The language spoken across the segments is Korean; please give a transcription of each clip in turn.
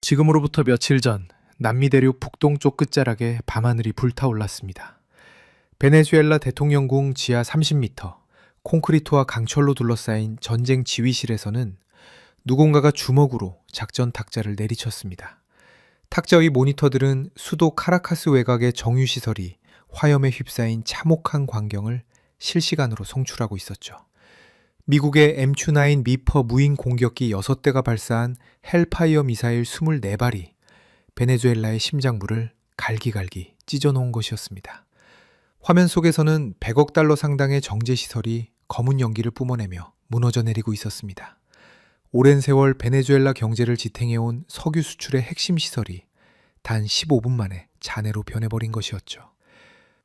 지금으로부터 며칠 전 남미 대륙 북동쪽 끝자락에 밤하늘이 불타올랐습니다. 베네수엘라 대통령궁 지하 30m, 콘크리트와 강철로 둘러싸인 전쟁 지휘실에서는 누군가가 주먹으로 작전 탁자를 내리쳤습니다. 탁자 위 모니터들은 수도 카라카스 외곽의 정유시설이 화염에 휩싸인 참혹한 광경을 실시간으로 송출하고 있었죠. 미국의 MQ-9 미퍼 무인 공격기 6대가 발사한 헬파이어 미사일 24발이 베네수엘라의 심장부를 갈기갈기 찢어놓은 것이었습니다. 화면 속에서는 100억 달러 상당의 정제시설이 검은 연기를 뿜어내며 무너져 내리고 있었습니다. 오랜 세월 베네수엘라 경제를 지탱해온 석유 수출의 핵심 시설이 단 15분 만에 잔해로 변해버린 것이었죠.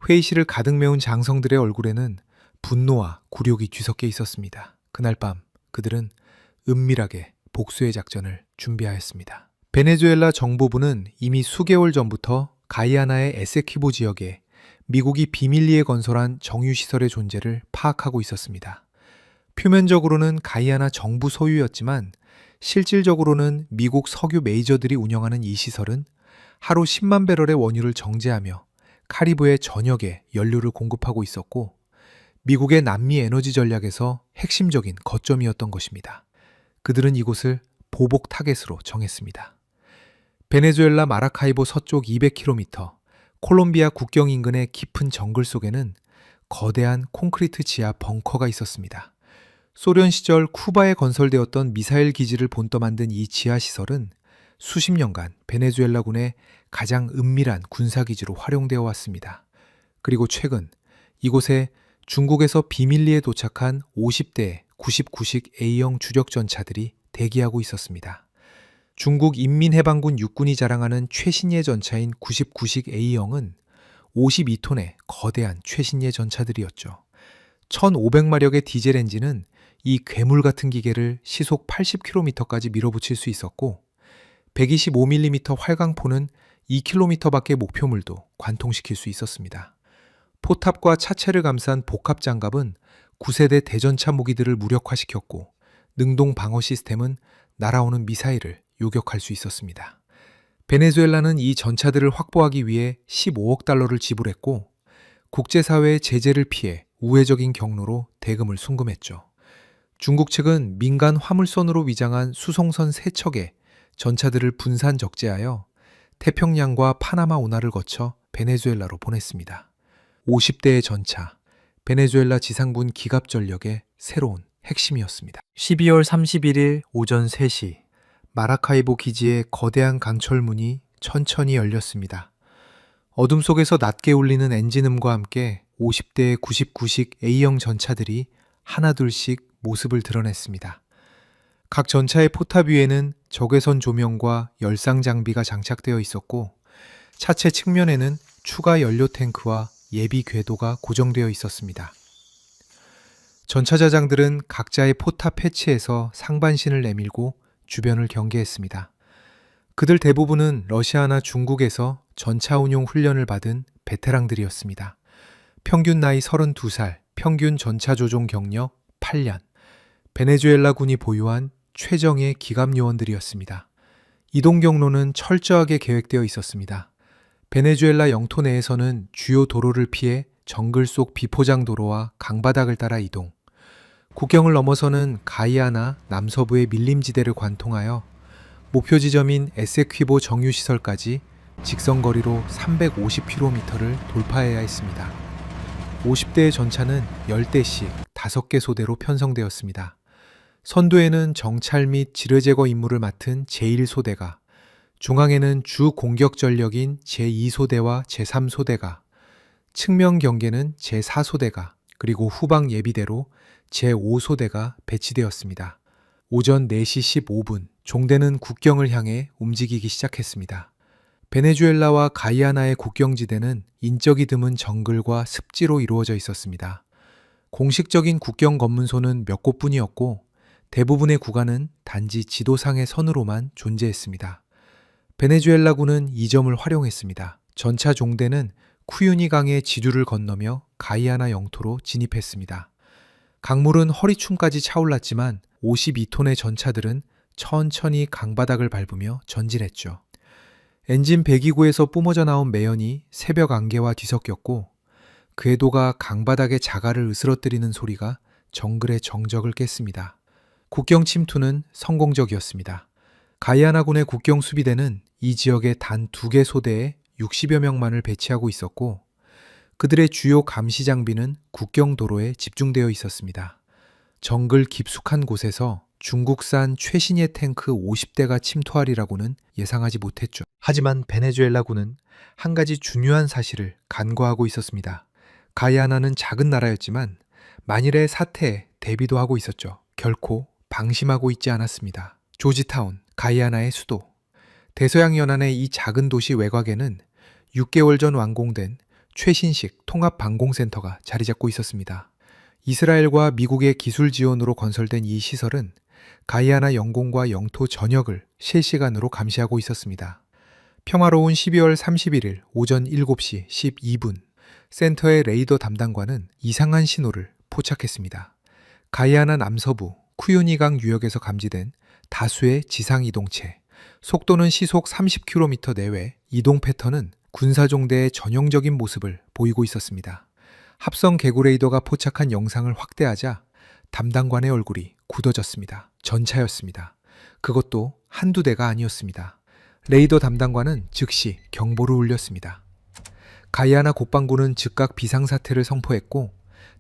회의실을 가득 메운 장성들의 얼굴에는 분노와 굴욕이 뒤섞여 있었습니다. 그날 밤 그들은 은밀하게 복수의 작전을 준비하였습니다. 베네수엘라 정보부는 이미 수개월 전부터 가이아나의 에세퀴보 지역에 미국이 비밀리에 건설한 정유시설의 존재를 파악하고 있었습니다. 표면적으로는 가이아나 정부 소유였지만 실질적으로는 미국 석유 메이저들이 운영하는 이 시설은 하루 10만 배럴의 원유를 정제하며 카리브해 전역에 연료를 공급하고 있었고 미국의 남미 에너지 전략에서 핵심적인 거점이었던 것입니다. 그들은 이곳을 보복 타겟으로 정했습니다. 베네수엘라 마라카이보 서쪽 200km, 콜롬비아 국경 인근의 깊은 정글 속에는 거대한 콘크리트 지하 벙커가 있었습니다. 소련 시절 쿠바에 건설되었던 미사일 기지를 본떠 만든 이 지하시설은 수십 년간 베네수엘라군의 가장 은밀한 군사기지로 활용되어 왔습니다. 그리고 최근 이곳에 중국에서 비밀리에 도착한 50대 99식 A형 주력전차들이 대기하고 있었습니다. 중국 인민해방군 육군이 자랑하는 최신예 전차인 99식 A형은 52톤의 거대한 최신예 전차들이었죠. 1500마력의 디젤 엔진은 이 괴물 같은 기계를 시속 80km까지 밀어붙일 수 있었고 125mm 활강포는 2km밖의 목표물도 관통시킬 수 있었습니다. 포탑과 차체를 감싼 복합장갑은 9세대 대전차 무기들을 무력화시켰고 능동 방어 시스템은 날아오는 미사일을 요격할 수 있었습니다. 베네수엘라는 이 전차들을 확보하기 위해 15억 달러를 지불했고 국제사회의 제재를 피해 우회적인 경로로 대금을 송금했죠. 중국 측은 민간 화물선으로 위장한 수송선 3척에 전차들을 분산 적재하여 태평양과 파나마 운하를 거쳐 베네수엘라로 보냈습니다. 50대의 전차, 베네수엘라 지상군 기갑전력의 새로운 핵심이었습니다. 12월 31일 오전 3시, 마라카이보 기지의 거대한 강철문이 천천히 열렸습니다. 어둠 속에서 낮게 울리는 엔진음과 함께 50대의 99식 A형 전차들이 하나둘씩 모습을 드러냈습니다. 각 전차의 포탑 위에는 적외선 조명과 열상 장비가 장착되어 있었고 차체 측면에는 추가 연료 탱크와 예비 궤도가 고정되어 있었습니다. 전차자장들은 각자의 포탑 패치에서 상반신을 내밀고 주변을 경계했습니다. 그들 대부분은 러시아나 중국에서 전차 운용 훈련을 받은 베테랑들이었습니다. 평균 나이 32살, 평균 전차 조종 경력 8년, 베네수엘라 군이 보유한 최정예 기갑 요원들이었습니다. 이동 경로는 철저하게 계획되어 있었습니다. 베네수엘라 영토 내에서는 주요 도로를 피해 정글 속 비포장 도로와 강바닥을 따라 이동, 국경을 넘어서는 가이아나 남서부의 밀림지대를 관통하여 목표 지점인 에세퀴보 정유시설까지 직선거리로 350km를 돌파해야 했습니다. 50대의 전차는 10대씩 5개 소대로 편성되었습니다. 선두에는 정찰 및 지뢰 제거 임무를 맡은 제1소대가, 중앙에는 주 공격 전력인 제2소대와 제3소대가, 측면 경계는 제4소대가, 그리고 후방 예비대로 제5소대가 배치되었습니다. 오전 4시 15분, 종대는 국경을 향해 움직이기 시작했습니다. 베네수엘라와 가이아나의 국경지대는 인적이 드문 정글과 습지로 이루어져 있었습니다. 공식적인 국경 검문소는 몇 곳뿐이었고 대부분의 구간은 단지 지도상의 선으로만 존재했습니다. 베네수엘라군은 이 점을 활용했습니다. 전차 종대는 쿠유니 강의 지류를 건너며 가이아나 영토로 진입했습니다. 강물은 허리춤까지 차올랐지만 52톤의 전차들은 천천히 강바닥을 밟으며 전진했죠. 엔진 배기구에서 뿜어져 나온 매연이 새벽 안개와 뒤섞였고 그 궤도가 강바닥의 자갈을 으스러뜨리는 소리가 정글의 정적을 깼습니다. 국경 침투는 성공적이었습니다. 가이아나군의 국경 수비대는 이 지역에 단 2개 소대에 60여 명만을 배치하고 있었고 그들의 주요 감시 장비는 국경 도로에 집중되어 있었습니다. 정글 깊숙한 곳에서 중국산 최신의 탱크 50대가 침투하리라고는 예상하지 못했죠. 하지만 베네수엘라군은 한 가지 중요한 사실을 간과하고 있었습니다. 가이아나는 작은 나라였지만 만일의 사태에 대비도 하고 있었죠. 결코 방심하고 있지 않았습니다. 조지타운, 가이아나의 수도. 대서양 연안의 이 작은 도시 외곽에는 6개월 전 완공된 최신식 통합방공센터가 자리 잡고 있었습니다. 이스라엘과 미국의 기술 지원으로 건설된 이 시설은 가이아나 영공과 영토 전역을 실시간으로 감시하고 있었습니다. 평화로운 12월 31일 오전 7시 12분, 센터의 레이더 담당관은 이상한 신호를 포착했습니다. 가이아나 남서부 쿠유니강 유역에서 감지된 다수의 지상이동체, 속도는 시속 30km 내외, 이동 패턴은 군사종대의 전형적인 모습을 보이고 있었습니다. 합성 개구 레이더가 포착한 영상을 확대하자 담당관의 얼굴이 굳어졌습니다. 전차였습니다. 그것도 한두 대가 아니었습니다. 레이더 담당관은 즉시 경보를 울렸습니다. 가이아나 국방부는 즉각 비상사태를 선포했고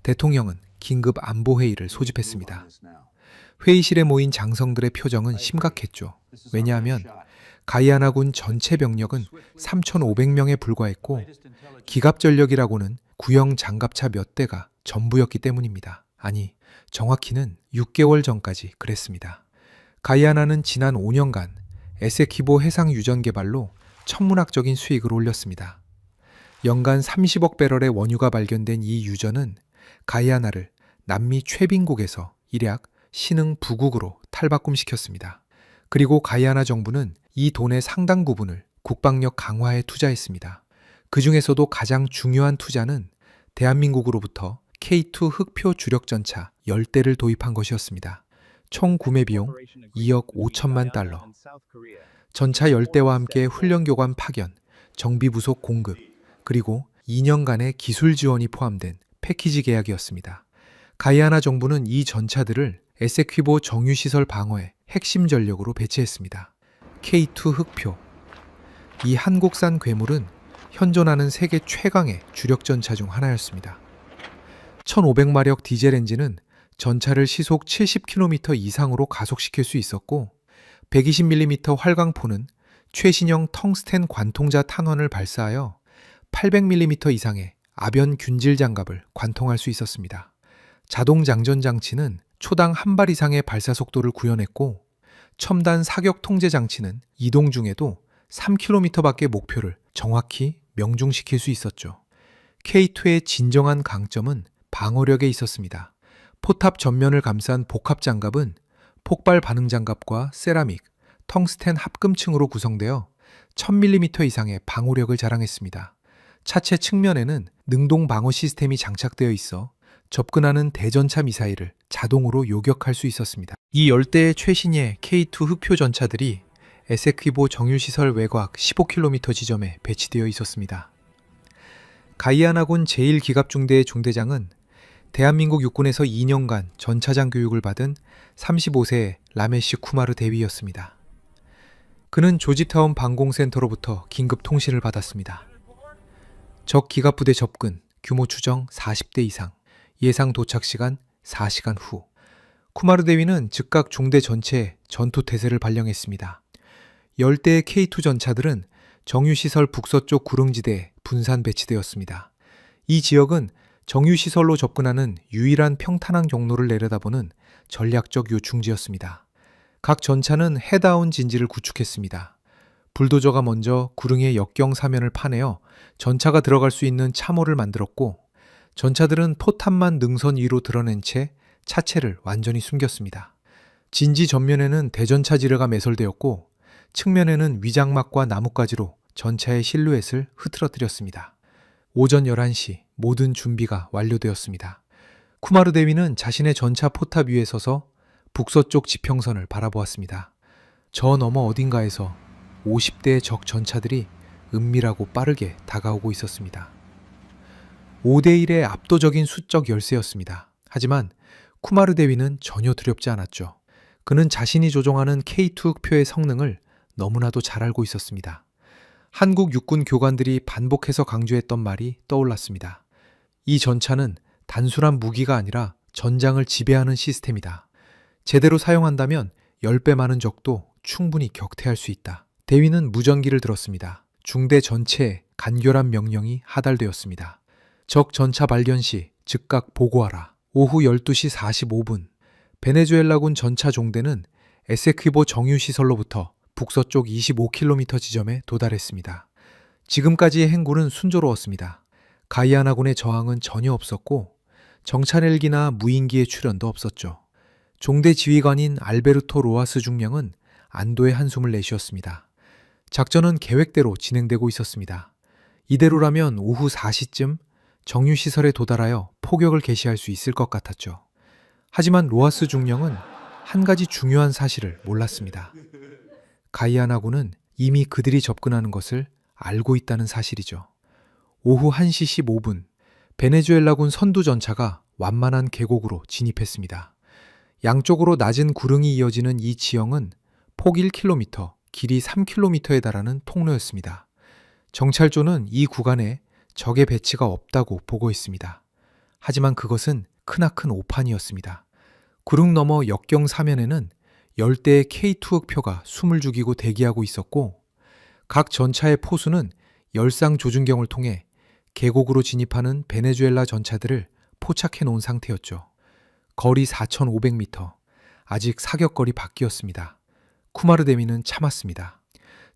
대통령은 긴급 안보회의를 소집했습니다. 회의실에 모인 장성들의 표정은 심각했죠. 왜냐하면 가이아나군 전체 병력은 3,500명에 불과했고 기갑전력이라고는 구형 장갑차 몇 대가 전부였기 때문입니다. 아니, 정확히는 6개월 전까지 그랬습니다. 가이아나는 지난 5년간 에세키보 해상 유전 개발로 천문학적인 수익을 올렸습니다. 연간 30억 배럴의 원유가 발견된 이 유전은 가이아나를 남미 최빈국에서 일약 신흥 부국으로 탈바꿈시켰습니다. 그리고 가이아나 정부는 이 돈의 상당 부분을 국방력 강화에 투자했습니다. 그 중에서도 가장 중요한 투자는 대한민국으로부터 K2 흑표 주력전차 10대를 도입한 것이었습니다. 총 구매 비용 2억 5천만 달러. 전차 10대와 함께 훈련 교관 파견, 정비 부속 공급, 그리고 2년간의 기술 지원이 포함된 패키지 계약이었습니다. 가이아나 정부는 이 전차들을 에세퀴보 정유시설 방어의 핵심 전력으로 배치했습니다. K2 흑표. 이 한국산 괴물은 현존하는 세계 최강의 주력전차 중 하나였습니다. 1500마력 디젤 엔진은 전차를 시속 70km 이상으로 가속시킬 수 있었고 120mm 활강포는 최신형 텅스텐 관통자 탄환을 발사하여 800mm 이상의 아변 균질 장갑을 관통할 수 있었습니다. 자동 장전 장치는 초당 한 발 이상의 발사 속도를 구현했고 첨단 사격 통제 장치는 이동 중에도 3km밖의 목표를 정확히 명중시킬 수 있었죠. K2의 진정한 강점은 방어력에 있었습니다. 포탑 전면을 감싼 복합 장갑은 폭발 반응 장갑과 세라믹, 텅스텐 합금층으로 구성되어 1000mm 이상의 방호력을 자랑했습니다. 차체 측면에는 능동 방어 시스템이 장착되어 있어 접근하는 대전차 미사일을 자동으로 요격할 수 있었습니다. 이 10대의 최신의 K2 흑표 전차들이 에세퀴보 정유시설 외곽 15km 지점에 배치되어 있었습니다. 가이아나군 제1기갑중대의 중대장은 대한민국 육군에서 2년간 전차장 교육을 받은 35세의 라메시 쿠마르 대위였습니다. 그는 조지타운 방공센터로부터 긴급 통신을 받았습니다. 적 기갑부대 접근, 규모 추정 40대 이상, 예상 도착 시간 4시간 후. 쿠마르 대위는 즉각 중대 전체에 전투 태세를 발령했습니다. 10대의 K2 전차들은 정유시설 북서쪽 구릉지대에 분산 배치되었습니다. 이 지역은 정유시설로 접근하는 유일한 평탄한 경로를 내려다보는 전략적 요충지였습니다. 각 전차는 헤드다운 진지를 구축했습니다. 불도저가 먼저 구릉의 역경 사면을 파내어 전차가 들어갈 수 있는 참호를 만들었고 전차들은 포탑만 능선 위로 드러낸 채 차체를 완전히 숨겼습니다. 진지 전면에는 대전차 지뢰가 매설되었고 측면에는 위장막과 나뭇가지로 전차의 실루엣을 흐트러뜨렸습니다. 오전 11시 모든 준비가 완료되었습니다. 쿠마르 대위는 자신의 전차 포탑 위에 서서 북서쪽 지평선을 바라보았습니다. 저 너머 어딘가에서 50대의 적 전차들이 은밀하고 빠르게 다가오고 있었습니다. 5대1의 압도적인 수적 열세였습니다. 하지만 쿠마르 대위는 전혀 두렵지 않았죠. 그는 자신이 조종하는 K2 흑표의 성능을 너무나도 잘 알고 있었습니다. 한국 육군 교관들이 반복해서 강조했던 말이 떠올랐습니다. 이 전차는 단순한 무기가 아니라 전장을 지배하는 시스템이다. 제대로 사용한다면 10배 많은 적도 충분히 격퇴할 수 있다. 대위는 무전기를 들었습니다. 중대 전체에 간결한 명령이 하달되었습니다. 적 전차 발견 시 즉각 보고하라. 오후 12시 45분 베네수엘라군 전차 종대는 에세퀴보 정유시설로부터 북서쪽 25km 지점에 도달했습니다. 지금까지의 행군은 순조로웠습니다. 가이아나군의 저항은 전혀 없었고 정찰 헬기나 무인기의 출현도 없었죠. 종대 지휘관인 알베르토 로아스 중령은 안도의 한숨을 내쉬었습니다. 작전은 계획대로 진행되고 있었습니다. 이대로라면 오후 4시쯤 정유시설에 도달하여 포격을 개시할 수 있을 것 같았죠. 하지만 로아스 중령은 한 가지 중요한 사실을 몰랐습니다. 가이아나군은 이미 그들이 접근하는 것을 알고 있다는 사실이죠. 오후 1시 15분 베네수엘라군 선두 전차가 완만한 계곡으로 진입했습니다. 양쪽으로 낮은 구릉이 이어지는 이 지형은 폭 1km, 길이 3km에 달하는 통로였습니다. 정찰조는 이 구간에 적의 배치가 없다고 보고했습니다. 하지만 그것은 크나큰 오판이었습니다. 구릉 너머 역경 사면에는 10대의 K2 흑표가 숨을 죽이고 대기하고 있었고 각 전차의 포수는 열상 조준경을 통해 계곡으로 진입하는 베네수엘라 전차들을 포착해 놓은 상태였죠. 거리 4,500m, 아직 사격거리 밖이었습니다. 쿠마르 대위는 참았습니다.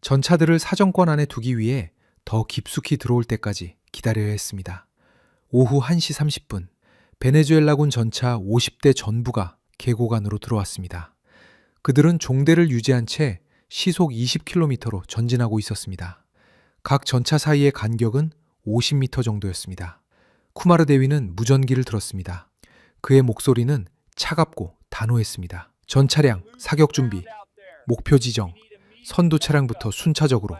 전차들을 사정권 안에 두기 위해 더 깊숙이 들어올 때까지 기다려야 했습니다. 오후 1시 30분 베네수엘라군 전차 50대 전부가 계곡 안으로 들어왔습니다. 그들은 종대를 유지한 채 시속 20km로 전진하고 있었습니다. 각 전차 사이의 간격은 50m 정도였습니다. 쿠마르 대위는 무전기를 들었습니다. 그의 목소리는 차갑고 단호했습니다. 전차량, 사격 준비, 목표 지정, 선두 차량부터 순차적으로,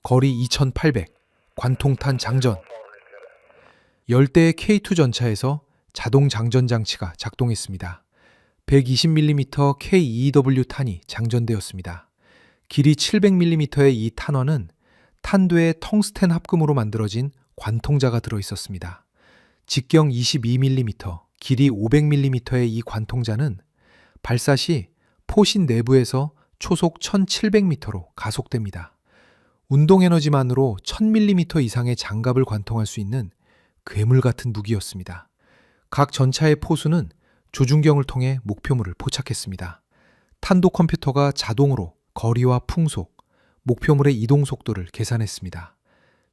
거리 2800, 관통탄 장전. 10대의 K2 전차에서 자동 장전 장치가 작동했습니다. 120mm KEW 탄이 장전되었습니다. 길이 700mm의 이 탄환은 탄두의 텅스텐 합금으로 만들어진 관통자가 들어있었습니다. 직경 22mm, 길이 500mm의 이 관통자는 발사 시 포신 내부에서 초속 1700m로 가속됩니다. 운동에너지만으로 1000mm 이상의 장갑을 관통할 수 있는 괴물 같은 무기였습니다. 각 전차의 포수는 조준경을 통해 목표물을 포착했습니다. 탄도 컴퓨터가 자동으로 거리와 풍속, 목표물의 이동 속도를 계산했습니다.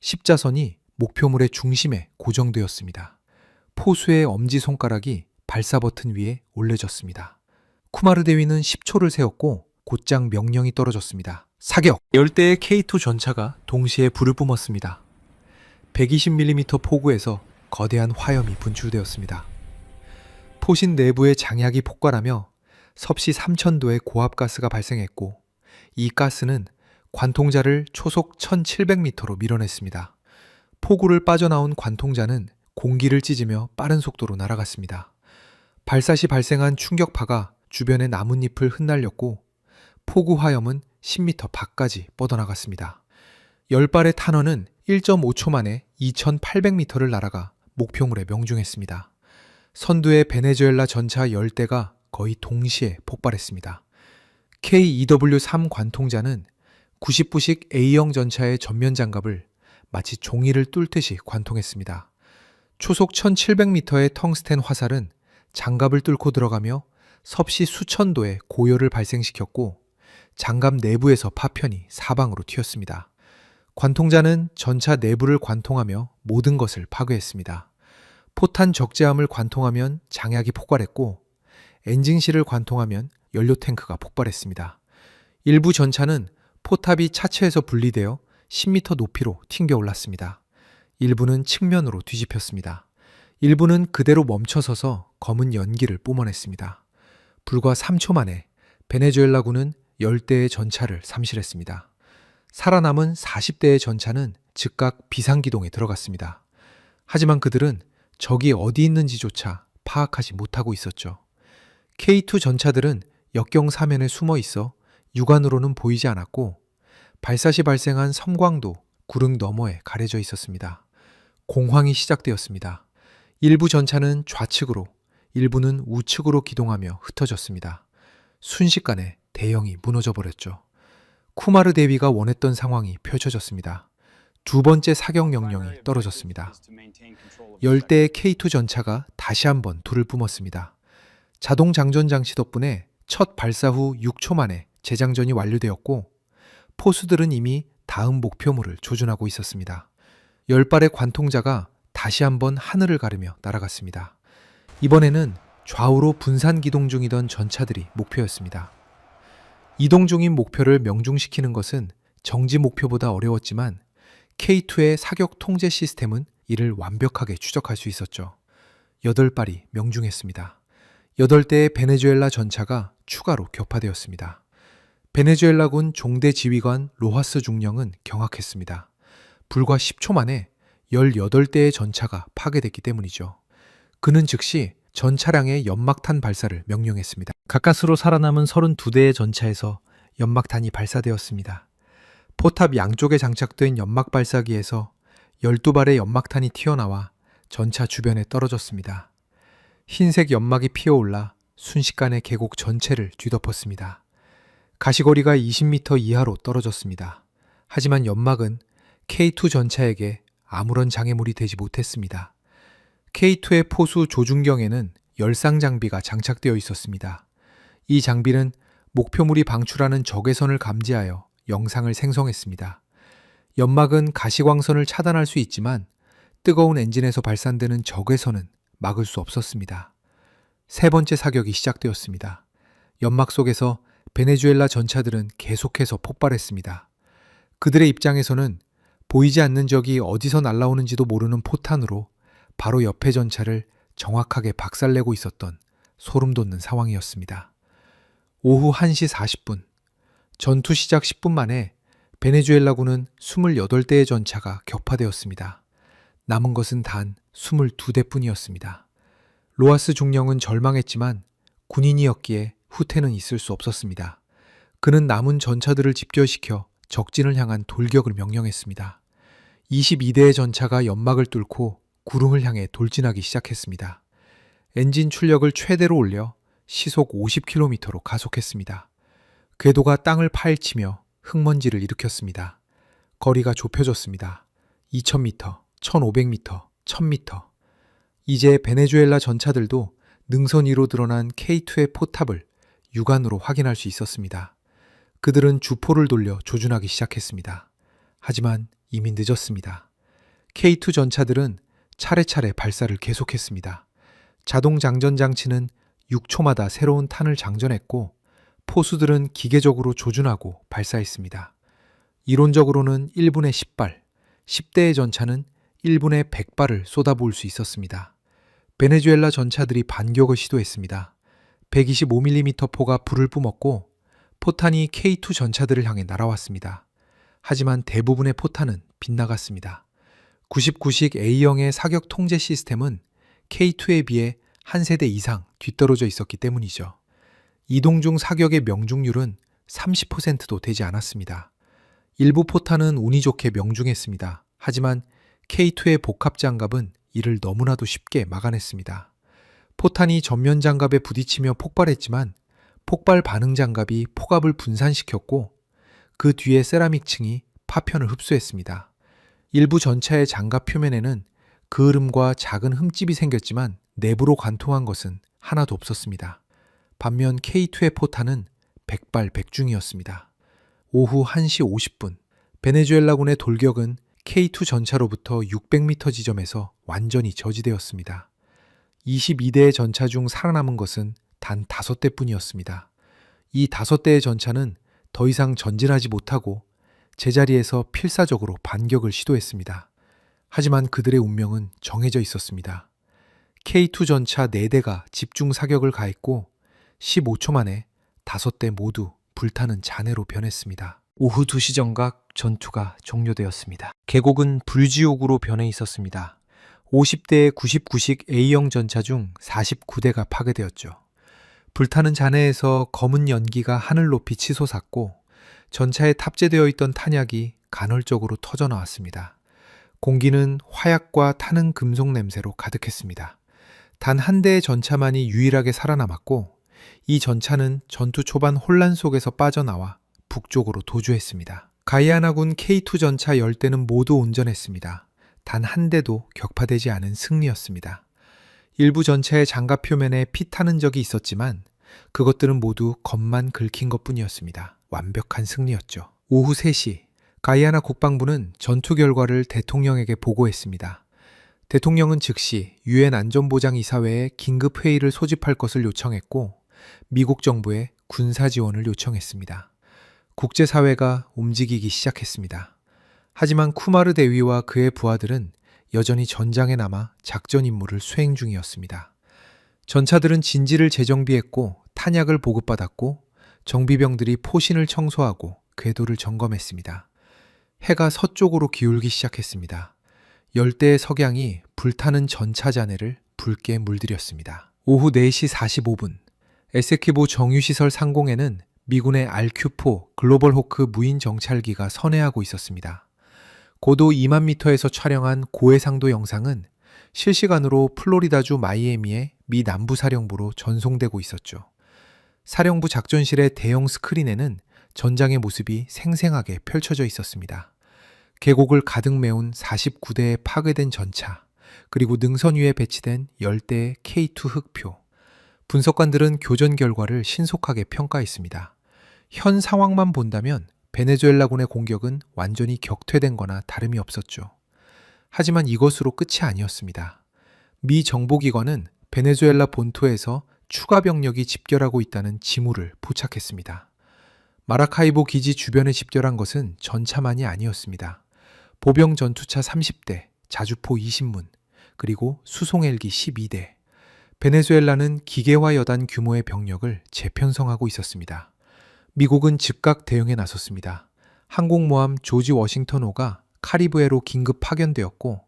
십자선이 목표물의 중심에 고정되었습니다. 포수의 엄지손가락이 발사 버튼 위에 올려졌습니다. 쿠마르 대위는 10초를 세웠고 곧장 명령이 떨어졌습니다. 사격! 10대의 K2 전차가 동시에 불을 뿜었습니다. 120mm 포구에서 거대한 화염이 분출되었습니다. 포신 내부의 장약이 폭발하며 섭씨 3000도의 고압가스가 발생했고 이 가스는 관통자를 초속 1700m로 밀어냈습니다. 포구를 빠져나온 관통자는 공기를 찢으며 빠른 속도로 날아갔습니다. 발사 시 발생한 충격파가 주변의 나뭇잎을 흩날렸고 포구 화염은 10m 밖까지 뻗어나갔습니다. 10발의 탄원은 1.5초 만에 2800m를 날아가 목표물에 명중했습니다. 선두의 베네수엘라 전차 10대가 거의 동시에 폭발했습니다. KEW-3 관통자는 90부식 A형 전차의 전면 장갑을 마치 종이를 뚫듯이 관통했습니다. 초속 1700m의 텅스텐 화살은 장갑을 뚫고 들어가며 섭씨 수천 도의 고열을 발생시켰고 장갑 내부에서 파편이 사방으로 튀었습니다. 관통자는 전차 내부를 관통하며 모든 것을 파괴했습니다. 포탄 적재함을 관통하면 장약이 폭발했고 엔진실을 관통하면 연료 탱크가 폭발했습니다. 일부 전차는 포탑이 차체에서 분리되어 10m 높이로 튕겨 올랐습니다. 일부는 측면으로 뒤집혔습니다. 일부는 그대로 멈춰서서 검은 연기를 뿜어냈습니다. 불과 3초 만에 베네수엘라군은 10대의 전차를 삼실했습니다. 살아남은 40대의 전차는 즉각 비상기동에 들어갔습니다. 하지만 그들은 적이 어디 있는지조차 파악하지 못하고 있었죠. K2 전차들은 역경 사면에 숨어 있어 육안으로는 보이지 않았고 발사 시 발생한 섬광도 구릉 너머에 가려져 있었습니다. 공황이 시작되었습니다. 일부 전차는 좌측으로, 일부는 우측으로 기동하며 흩어졌습니다. 순식간에 대형이 무너져 버렸죠. 쿠마르 대위가 원했던 상황이 펼쳐졌습니다. 두 번째 사격 명령이 떨어졌습니다. 10대의 K2 전차가 다시 한번 불을 뿜었습니다. 자동 장전 장치 덕분에 첫 발사 후 6초 만에 재장전이 완료되었고 포수들은 이미 다음 목표물을 조준하고 있었습니다. 10발의 관통자가 다시 한번 하늘을 가르며 날아갔습니다. 이번에는 좌우로 분산 기동 중이던 전차들이 목표였습니다. 이동 중인 목표를 명중시키는 것은 정지 목표보다 어려웠지만 K2의 사격 통제 시스템은 이를 완벽하게 추적할 수 있었죠. 8발이 명중했습니다. 8대의 베네수엘라 전차가 추가로 격파되었습니다. 베네수엘라군 종대 지휘관 로하스 중령은 경악했습니다. 불과 10초 만에 18대의 전차가 파괴됐기 때문이죠. 그는 즉시 전 차량의 연막탄 발사를 명령했습니다. 가까스로 살아남은 32대의 전차에서 연막탄이 발사되었습니다. 포탑 양쪽에 장착된 연막 발사기에서 12발의 연막탄이 튀어나와 전차 주변에 떨어졌습니다. 흰색 연막이 피어올라 순식간에 계곡 전체를 뒤덮었습니다. 가시거리가 20m 이하로 떨어졌습니다. 하지만 연막은 K2 전차에게 아무런 장애물이 되지 못했습니다. K2의 포수 조준경에는 열상 장비가 장착되어 있었습니다. 이 장비는 목표물이 방출하는 적외선을 감지하여 영상을 생성했습니다. 연막은 가시광선을 차단할 수 있지만 뜨거운 엔진에서 발산되는 적외선은 막을 수 없었습니다. 세 번째 사격이 시작되었습니다. 연막 속에서 베네수엘라 전차들은 계속해서 폭발했습니다. 그들의 입장에서는 보이지 않는 적이 어디서 날아오는지도 모르는 포탄으로 바로 옆의 전차를 정확하게 박살내고 있었던 소름 돋는 상황이었습니다. 오후 1시 40분, 전투 시작 10분 만에 베네수엘라군은 28대의 전차가 격파되었습니다. 남은 것은 단 22대뿐이었습니다. 로하스 중령은 절망했지만 군인이었기에 후퇴는 있을 수 없었습니다. 그는 남은 전차들을 집결시켜 적진을 향한 돌격을 명령했습니다. 22대의 전차가 연막을 뚫고 구릉을 향해 돌진하기 시작했습니다. 엔진 출력을 최대로 올려 시속 50km로 가속했습니다. 궤도가 땅을 파헤치며 흙먼지를 일으켰습니다. 거리가 좁혀졌습니다. 2000m, 1500m, 1000m. 이제 베네수엘라 전차들도 능선 위로 드러난 K2의 포탑을 육안으로 확인할 수 있었습니다. 그들은 주포를 돌려 조준하기 시작했습니다. 하지만 이미 늦었습니다. K2 전차들은 차례차례 발사를 계속했습니다. 자동 장전 장치는 6초마다 새로운 탄을 장전했고 포수들은 기계적으로 조준하고 발사했습니다. 이론적으로는 1분에 10발, 10대의 전차는 1분에 100발을 쏟아부을 수 있었습니다. 베네수엘라 전차들이 반격을 시도했습니다. 125mm 포가 불을 뿜었고 포탄이 K2 전차들을 향해 날아왔습니다. 하지만 대부분의 포탄은 빗나갔습니다. 99식 A형의 사격 통제 시스템은 K2에 비해 한 세대 이상 뒤떨어져 있었기 때문이죠. 이동 중 사격의 명중률은 30%도 되지 않았습니다. 일부 포탄은 운이 좋게 명중했습니다. 하지만 K2의 복합 장갑은 이를 너무나도 쉽게 막아냈습니다. 포탄이 전면 장갑에 부딪히며 폭발했지만 폭발 반응 장갑이 폭압을 분산시켰고 그 뒤에 세라믹 층이 파편을 흡수했습니다. 일부 전차의 장갑 표면에는 그을음과 작은 흠집이 생겼지만 내부로 관통한 것은 하나도 없었습니다. 반면 K2의 포탄은 백발백중이었습니다. 오후 1시 50분, 베네수엘라군의 돌격은 K2 전차로부터 600m 지점에서 완전히 저지되었습니다. 22대의 전차 중 살아남은 것은 단 5대뿐이었습니다. 이 5대의 전차는 더 이상 전진하지 못하고 제자리에서 필사적으로 반격을 시도했습니다. 하지만 그들의 운명은 정해져 있었습니다. K2 전차 4대가 집중 사격을 가했고 15초 만에 5대 모두 불타는 잔해로 변했습니다. 오후 2시 정각 전투가 종료되었습니다. 계곡은 불지옥으로 변해 있었습니다. 50대의 99식 A형 전차 중 49대가 파괴되었죠. 불타는 잔해에서 검은 연기가 하늘 높이 치솟았고 전차에 탑재되어 있던 탄약이 간헐적으로 터져 나왔습니다. 공기는 화약과 타는 금속 냄새로 가득했습니다. 단 한 대의 전차만이 유일하게 살아남았고 이 전차는 전투 초반 혼란 속에서 빠져나와 북쪽으로 도주했습니다. 가이아나군 K2 전차 10대는 모두 온전했습니다. 단 한 대도 격파되지 않은 승리였습니다. 일부 전차의 장갑 표면에 피 타는 적이 있었지만 그것들은 모두 검만 긁힌 것뿐이었습니다. 완벽한 승리였죠. 오후 3시 가이아나 국방부는 전투 결과를 대통령에게 보고했습니다. 대통령은 즉시 유엔 안전보장이사회에 긴급 회의를 소집할 것을 요청했고 미국 정부에 군사 지원을 요청했습니다. 국제사회가 움직이기 시작했습니다. 하지만 쿠마르 대위와 그의 부하들은 여전히 전장에 남아 작전 임무를 수행 중이었습니다. 전차들은 진지를 재정비했고 탄약을 보급받았고 정비병들이 포신을 청소하고 궤도를 점검했습니다. 해가 서쪽으로 기울기 시작했습니다. 열대의 석양이 불타는 전차 잔해를 붉게 물들였습니다. 오후 4시 45분 에세키보 정유시설 상공에는 미군의 RQ-4 글로벌 호크 무인 정찰기가 선회하고 있었습니다. 고도 2만 미터에서 촬영한 고해상도 영상은 실시간으로 플로리다주 마이애미의 미 남부사령부로 전송되고 있었죠. 사령부 작전실의 대형 스크린에는 전장의 모습이 생생하게 펼쳐져 있었습니다. 계곡을 가득 메운 49대의 파괴된 전차, 그리고 능선 위에 배치된 10대의 K2 흑표. 분석관들은 교전 결과를 신속하게 평가했습니다. 현 상황만 본다면 베네수엘라군의 공격은 완전히 격퇴된 거나 다름이 없었죠. 하지만 이것으로 끝이 아니었습니다. 미 정보기관은 베네수엘라 본토에서 추가 병력이 집결하고 있다는 징후를 포착했습니다. 마라카이보 기지 주변에 집결한 것은 전차만이 아니었습니다. 보병 전투차 30대, 자주포 20문, 그리고 수송 헬기 12대. 베네수엘라는 기계화 여단 규모의 병력을 재편성하고 있었습니다. 미국은 즉각 대응에 나섰습니다. 항공모함 조지 워싱턴호가 카리브해로 긴급 파견되었고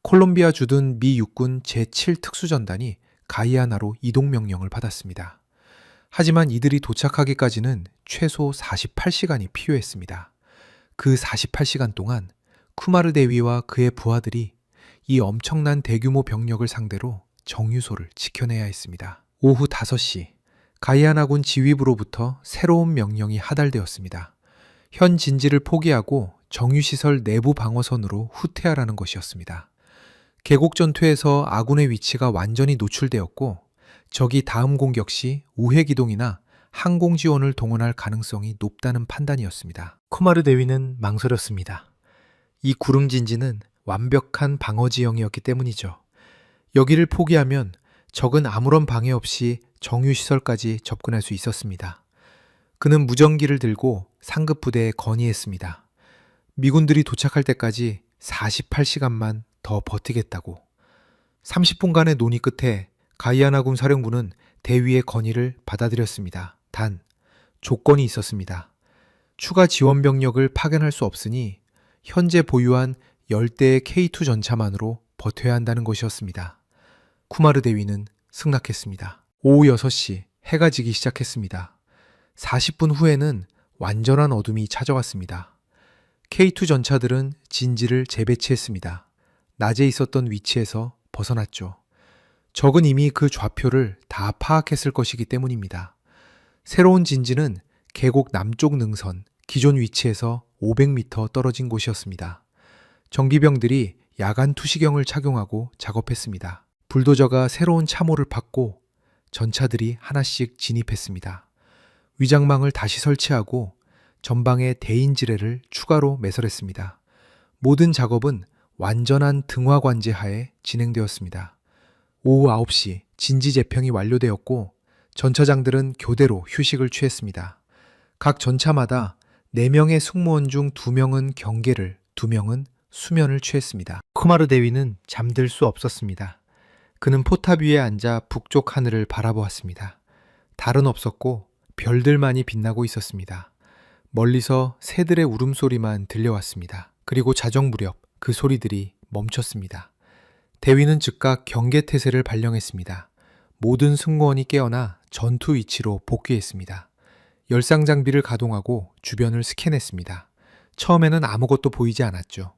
콜롬비아 주둔 미 육군 제7특수전단이 가이아나로 이동 명령을 받았습니다. 하지만 이들이 도착하기까지는 최소 48시간이 필요했습니다. 그 48시간 동안 쿠마르 대위와 그의 부하들이 이 엄청난 대규모 병력을 상대로 정유소를 지켜내야 했습니다. 오후 5시 가이아나군 지휘부로부터 새로운 명령이 하달되었습니다. 현 진지를 포기하고 정유시설 내부 방어선으로 후퇴하라는 것이었습니다. 계곡 전투에서 아군의 위치가 완전히 노출되었고 적이 다음 공격 시 우회 기동이나 항공 지원을 동원할 가능성이 높다는 판단이었습니다. 쿠마르 대위는 망설였습니다. 이 구름 진지는 완벽한 방어 지형이었기 때문이죠. 여기를 포기하면 적은 아무런 방해 없이 정유시설까지 접근할 수 있었습니다. 그는 무전기를 들고 상급 부대에 건의했습니다. 미군들이 도착할 때까지 48시간만 더 버티겠다고. 30분간의 논의 끝에 가이아나군 사령부는 대위의 건의를 받아들였습니다. 단, 조건이 있었습니다. 추가 지원 병력을 파견할 수 없으니 현재 보유한 10대의 K2 전차만으로 버텨야 한다는 것이었습니다. 쿠마르 대위는 승낙했습니다. 오후 6시 해가 지기 시작했습니다. 40분 후에는 완전한 어둠이 찾아왔습니다. K2 전차들은 진지를 재배치했습니다. 낮에 있었던 위치에서 벗어났죠. 적은 이미 그 좌표를 다 파악했을 것이기 때문입니다. 새로운 진지는 계곡 남쪽 능선, 기존 위치에서 500m 떨어진 곳이었습니다. 정비병들이 야간 투시경을 착용하고 작업했습니다. 불도저가 새로운 참호를 팠고 전차들이 하나씩 진입했습니다. 위장망을 다시 설치하고 전방에 대인지뢰를 추가로 매설했습니다. 모든 작업은 완전한 등화 관제 하에 진행되었습니다. 오후 9시 진지 재평이 완료되었고 전차장들은 교대로 휴식을 취했습니다. 각 전차마다 4명의 승무원 중 2명은 경계를, 2명은 수면을 취했습니다. 쿠마르 대위는 잠들 수 없었습니다. 그는 포탑 위에 앉아 북쪽 하늘을 바라보았습니다. 달은 없었고 별들만이 빛나고 있었습니다. 멀리서 새들의 울음소리만 들려왔습니다. 그리고 자정 무렵 그 소리들이 멈췄습니다. 대위는 즉각 경계태세를 발령했습니다. 모든 승무원이 깨어나 전투 위치로 복귀했습니다. 열상장비를 가동하고 주변을 스캔했습니다. 처음에는 아무것도 보이지 않았죠.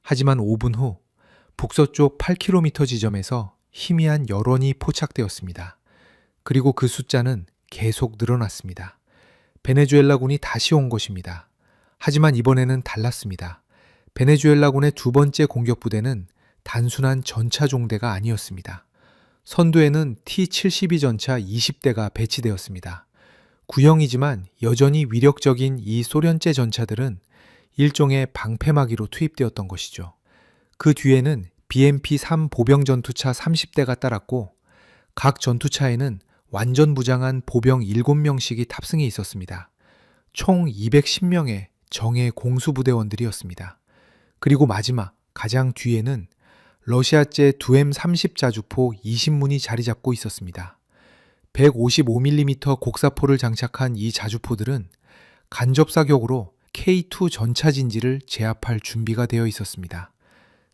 하지만 5분 후 북서쪽 8km 지점에서 희미한 열원이 포착되었습니다. 그리고 그 숫자는 계속 늘어났습니다. 베네수엘라군이 다시 온 것입니다. 하지만 이번에는 달랐습니다. 베네수엘라군의 두 번째 공격 부대는 단순한 전차 종대가 아니었습니다. 선두에는 T-72 전차 20대가 배치되었습니다. 구형이지만 여전히 위력적인 이 소련제 전차들은 일종의 방패막이로 투입되었던 것이죠. 그 뒤에는 BMP-3 보병 전투차 30대가 따랐고 각 전투차에는 완전 무장한 보병 7명씩이 탑승해 있었습니다. 총 210명의 정예 공수부대원들이었습니다. 그리고 마지막 가장 뒤에는 러시아제 2M30 자주포 20문이 자리 잡고 있었습니다. 155mm 곡사포를 장착한 이 자주포들은 간접 사격으로 K2 전차 진지를 제압할 준비가 되어 있었습니다.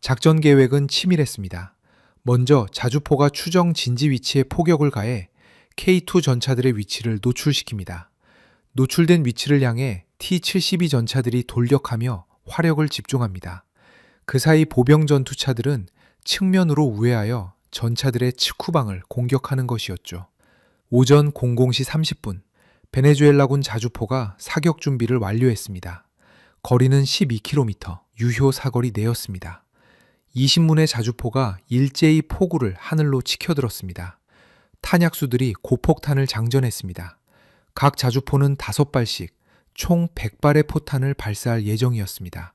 작전 계획은 치밀했습니다. 먼저 자주포가 추정 진지 위치에 포격을 가해 K2 전차들의 위치를 노출시킵니다. 노출된 위치를 향해 T-72 전차들이 돌격하며 화력을 집중합니다. 그 사이 보병 전투차들은 측면으로 우회하여 전차들의 측후방을 공격하는 것이었죠. 오전 00시 30분, 베네수엘라군 자주포가 사격 준비를 완료했습니다. 거리는 12km, 유효 사거리 내였습니다. 20문의 자주포가 일제히 포구를 하늘로 치켜들었습니다. 탄약수들이 고폭탄을 장전했습니다. 각 자주포는 5발씩 총 100발의 포탄을 발사할 예정이었습니다.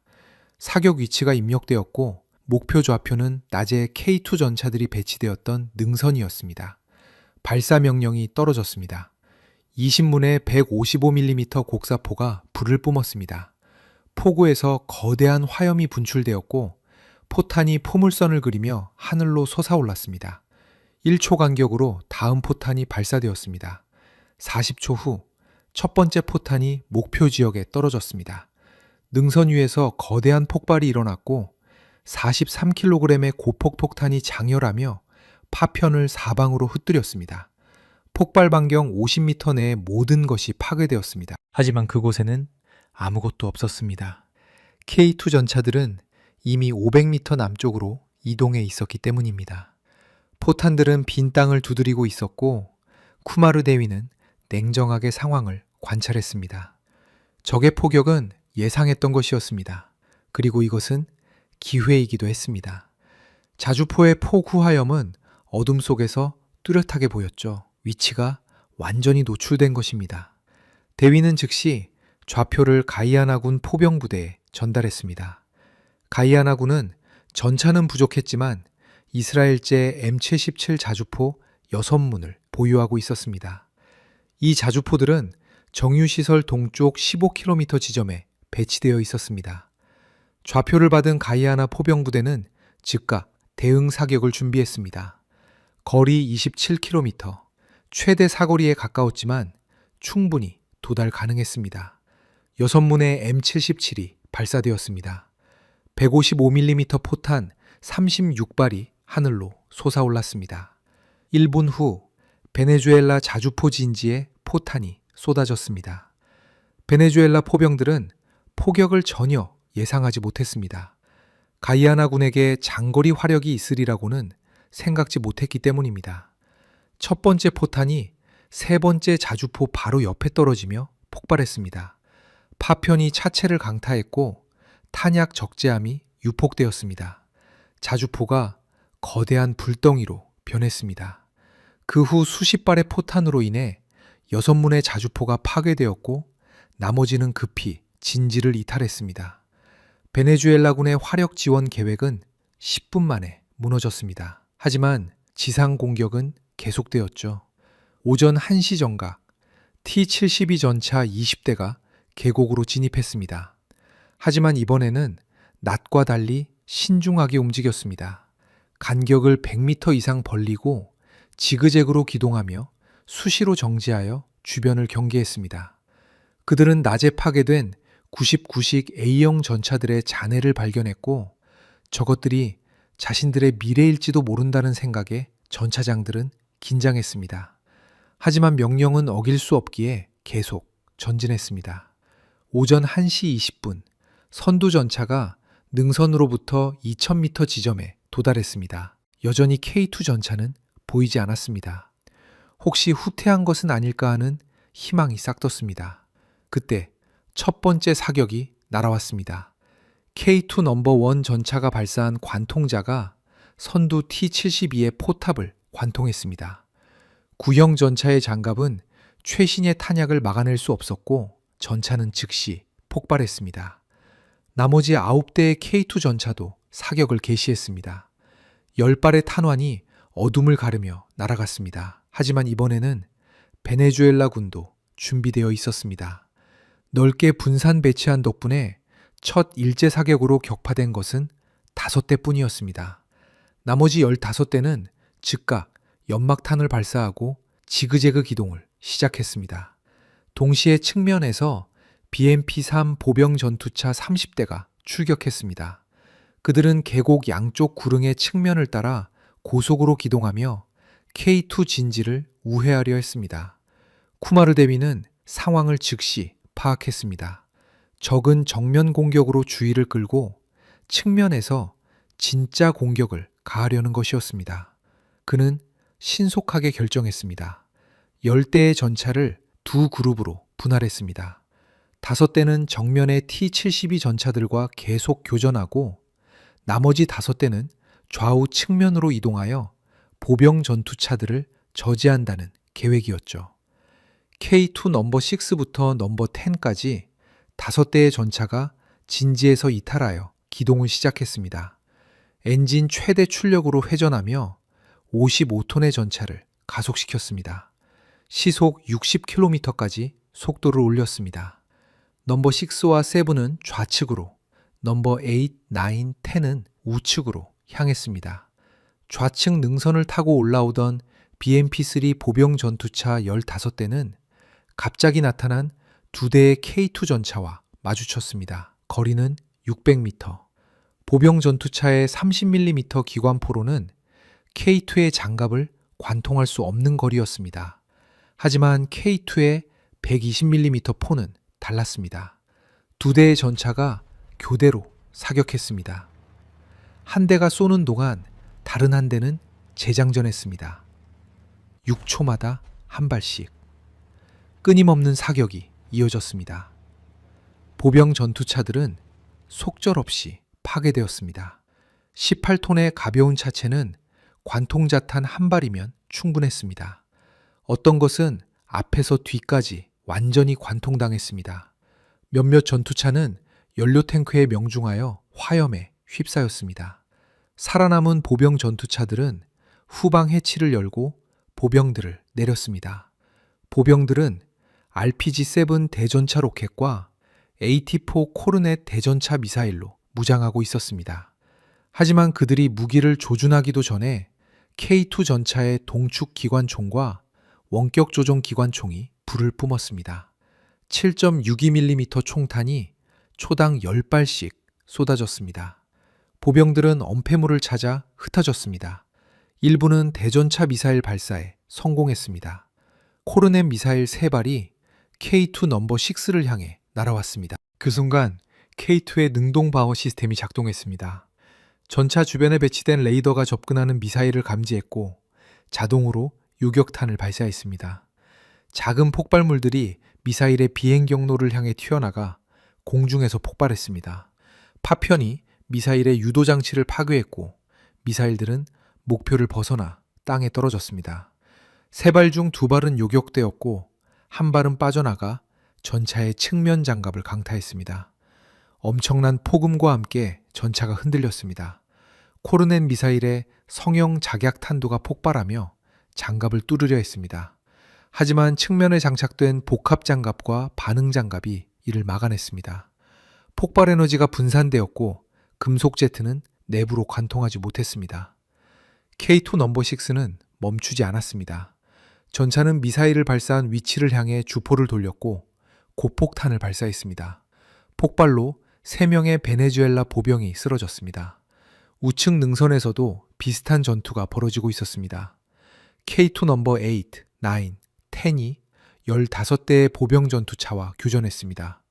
사격 위치가 입력되었고 목표 좌표는 낮에 K2 전차들이 배치되었던 능선이었습니다. 발사 명령이 떨어졌습니다. 20문의 155mm 곡사포가 불을 뿜었습니다. 포구에서 거대한 화염이 분출되었고 포탄이 포물선을 그리며 하늘로 솟아올랐습니다. 1초 간격으로 다음 포탄이 발사되었습니다. 40초 후 첫 번째 포탄이 목표 지역에 떨어졌습니다. 능선 위에서 거대한 폭발이 일어났고 43kg의 고폭 폭탄이 장렬하며 파편을 사방으로 흩뜨렸습니다. 폭발 반경 50m 내의 모든 것이 파괴되었습니다. 하지만 그곳에는 아무것도 없었습니다. K2 전차들은 이미 500m 남쪽으로 이동해 있었기 때문입니다. 포탄들은 빈 땅을 두드리고 있었고 쿠마르 대위는 냉정하게 상황을 관찰했습니다. 적의 포격은 예상했던 것이었습니다. 그리고 이것은 기회이기도 했습니다. 자주포의 폭 후화염은 어둠 속에서 뚜렷하게 보였죠. 위치가 완전히 노출된 것입니다. 대위는 즉시 좌표를 가이아나군 포병부대에 전달했습니다. 가이아나군은 전차는 부족했지만 이스라엘제 M77 자주포 6문을 보유하고 있었습니다. 이 자주포들은 정유시설 동쪽 15km 지점에 배치되어 있었습니다. 좌표를 받은 가이아나 포병부대는 즉각 대응 사격을 준비했습니다. 거리 27km, 최대 사거리에 가까웠지만 충분히 도달 가능했습니다. 6문의 M77이 발사되었습니다. 155mm 포탄 36발이 하늘로 솟아올랐습니다. 1분 후 베네수엘라 자주포 진지에 포탄이 쏟아졌습니다. 베네수엘라 포병들은 포격을 전혀 예상하지 못했습니다. 가이아나군에게 장거리 화력이 있으리라고는 생각지 못했기 때문입니다. 첫 번째 포탄이 세 번째 자주포 바로 옆에 떨어지며 폭발했습니다. 파편이 차체를 강타했고 탄약 적재함이 유폭되었습니다. 자주포가 거대한 불덩이로 변했습니다. 그 후 수십 발의 포탄으로 인해 6문의 자주포가 파괴되었고 나머지는 급히 진지를 이탈했습니다. 베네수엘라군의 화력 지원 계획은 10분 만에 무너졌습니다. 하지만 지상 공격은 계속되었죠. 오전 1시 정각 T-72 전차 20대가 계곡으로 진입했습니다. 하지만 이번에는 낮과 달리 신중하게 움직였습니다. 간격을 100m 이상 벌리고 지그재그로 기동하며 수시로 정지하여 주변을 경계했습니다. 그들은 낮에 파괴된 99식 A형 전차들의 잔해를 발견했고 저것들이 자신들의 미래일지도 모른다는 생각에 전차장들은 긴장했습니다. 하지만 명령은 어길 수 없기에 계속 전진했습니다. 오전 1시 20분 선두 전차가 능선으로부터 2000m 지점에 도달했습니다. 여전히 K2 전차는 보이지 않았습니다. 혹시 후퇴한 것은 아닐까 하는 희망이 싹떴습니다. 그때 첫 번째 사격이 날아왔습니다. K2 넘버 1 전차가 발사한 관통자가 선두 T-72의 포탑을 관통했습니다. 구형 전차의 장갑은 최신의 탄약을 막아낼 수 없었고 전차는 즉시 폭발했습니다. 나머지 9대의 K2 전차도 사격을 개시했습니다. 10발의 탄환이 어둠을 가르며 날아갔습니다. 하지만 이번에는 베네수엘라 군도 준비되어 있었습니다. 넓게 분산 배치한 덕분에 첫 일제 사격으로 격파된 것은 5대뿐이었습니다. 나머지 15대는 즉각 연막탄을 발사하고 지그재그 기동을 시작했습니다. 동시에 측면에서 BMP-3 보병 전투차 30대가 출격했습니다. 그들은 계곡 양쪽 구릉의 측면을 따라 고속으로 기동하며 K2 진지를 우회하려 했습니다. 쿠마르 대위는 상황을 즉시 파악했습니다. 적은 정면 공격으로 주의를 끌고 측면에서 진짜 공격을 가하려는 것이었습니다. 그는 신속하게 결정했습니다. 10대의 전차를 두 그룹으로 분할했습니다. 5대는 정면의 T-72 전차들과 계속 교전하고 나머지 5대는 좌우 측면으로 이동하여 보병 전투차들을 저지한다는 계획이었죠. K2 넘버 6부터 넘버 10까지 5대의 전차가 진지에서 이탈하여 기동을 시작했습니다. 엔진 최대 출력으로 회전하며 55톤의 전차를 가속시켰습니다. 시속 60km까지 속도를 올렸습니다. 넘버 6와 7은 좌측으로, 넘버 8, 9, 10은 우측으로 향했습니다. 좌측 능선을 타고 올라오던 BMP-3 보병 전투차 15대는 갑자기 나타난 2대의 K2 전차와 마주쳤습니다. 거리는 600m. 보병 전투차의 30mm 기관포로는 K2의 장갑을 관통할 수 없는 거리였습니다. 하지만 K2의 120mm 포는 달랐습니다. 2대의 전차가 교대로 사격했습니다. 한 대가 쏘는 동안 다른 한 대는 재장전했습니다. 6초마다 한 발씩. 끊임없는 사격이 이어졌습니다. 보병 전투차들은 속절없이 파괴되었습니다. 18톤의 가벼운 차체는 관통자탄 한 발이면 충분했습니다. 어떤 것은 앞에서 뒤까지 완전히 관통당했습니다. 몇몇 전투차는 연료 탱크에 명중하여 화염에 휩싸였습니다. 살아남은 보병 전투차들은 후방 해치를 열고 보병들을 내렸습니다. 보병들은 RPG-7 대전차 로켓과 AT-4 코르넷 대전차 미사일로 무장하고 있었습니다. 하지만 그들이 무기를 조준하기도 전에 K2 전차의 동축 기관총과 원격 조종 기관총이 불을 뿜었습니다. 7.62mm 총탄이 초당 10발씩 쏟아졌습니다. 보병들은 엄폐물을 찾아 흩어졌습니다. 일부는 대전차 미사일 발사에 성공했습니다. 코르넷 미사일 3발이 K2 넘버 6를 향해 날아왔습니다. 그 순간 K2의 능동 방어 시스템이 작동했습니다. 전차 주변에 배치된 레이더가 접근하는 미사일을 감지했고 자동으로 요격탄을 발사했습니다. 작은 폭발물들이 미사일의 비행 경로를 향해 튀어나가 공중에서 폭발했습니다. 파편이 미사일의 유도 장치를 파괴했고 미사일들은 목표를 벗어나 땅에 떨어졌습니다. 3발 중 2발은 요격되었고 한 발은 빠져나가 전차의 측면 장갑을 강타했습니다. 엄청난 폭음과 함께 전차가 흔들렸습니다. 코르넷 미사일의 성형 작약탄도가 폭발하며 장갑을 뚫으려 했습니다. 하지만 측면에 장착된 복합 장갑과 반응 장갑이 이를 막아냈습니다. 폭발 에너지가 분산되었고 금속 제트는 내부로 관통하지 못했습니다. K2 넘버 6는 멈추지 않았습니다. 전차는 미사일을 발사한 위치를 향해 주포를 돌렸고 고폭탄을 발사했습니다. 폭발로 3명의 베네수엘라 보병이 쓰러졌습니다. 우측 능선에서도 비슷한 전투가 벌어지고 있었습니다. K2 넘버 8, 9, 10이 15대의 보병 전투차와 교전했습니다.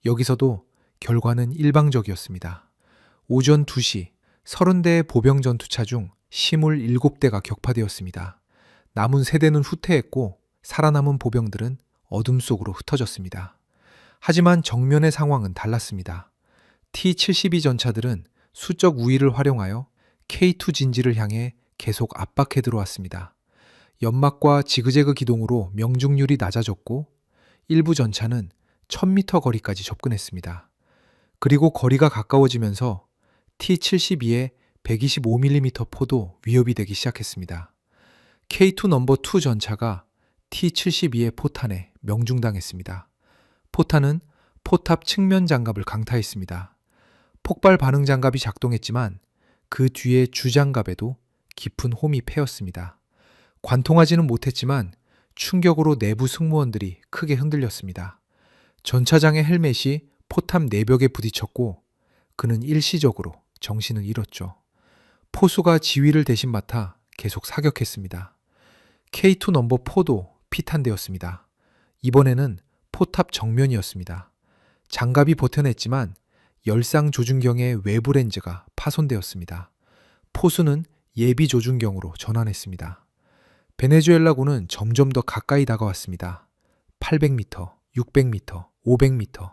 여기서도 결과는 일방적이었습니다. 오전 2시 30대의 보병 전투차 중 시물 7대가 격파되었습니다. 남은 3대는 후퇴했고 살아남은 보병들은 어둠 속으로 흩어졌습니다. 하지만 정면의 상황은 달랐습니다. T-72 전차들은 수적 우위를 활용하여 K2 진지를 향해 계속 압박해 들어왔습니다. 연막과 지그재그 기동으로 명중률이 낮아졌고 일부 전차는 1000m 거리까지 접근했습니다. 그리고 거리가 가까워지면서 T-72의 125mm 포도 위협이 되기 시작했습니다. K2 넘버 2 전차가 T-72의 포탄에 명중당했습니다. 포탄은 포탑 측면 장갑을 강타했습니다. 폭발 반응 장갑이 작동했지만 그 뒤에 주장갑에도 깊은 홈이 패였습니다. 관통하지는 못했지만 충격으로 내부 승무원들이 크게 흔들렸습니다. 전차장의 헬멧이 포탑 내벽에 부딪혔고 그는 일시적으로 정신을 잃었죠. 포수가 지휘를 대신 맡아 계속 사격했습니다. K2 넘버 4도 피탄되었습니다. 이번에는 포탑 정면이었습니다. 장갑이 버텨냈지만 열상 조준경의 외부 렌즈가 파손되었습니다. 포수는 예비 조준경으로 전환했습니다. 베네수엘라군은 점점 더 가까이 다가왔습니다. 800m, 600m, 500m.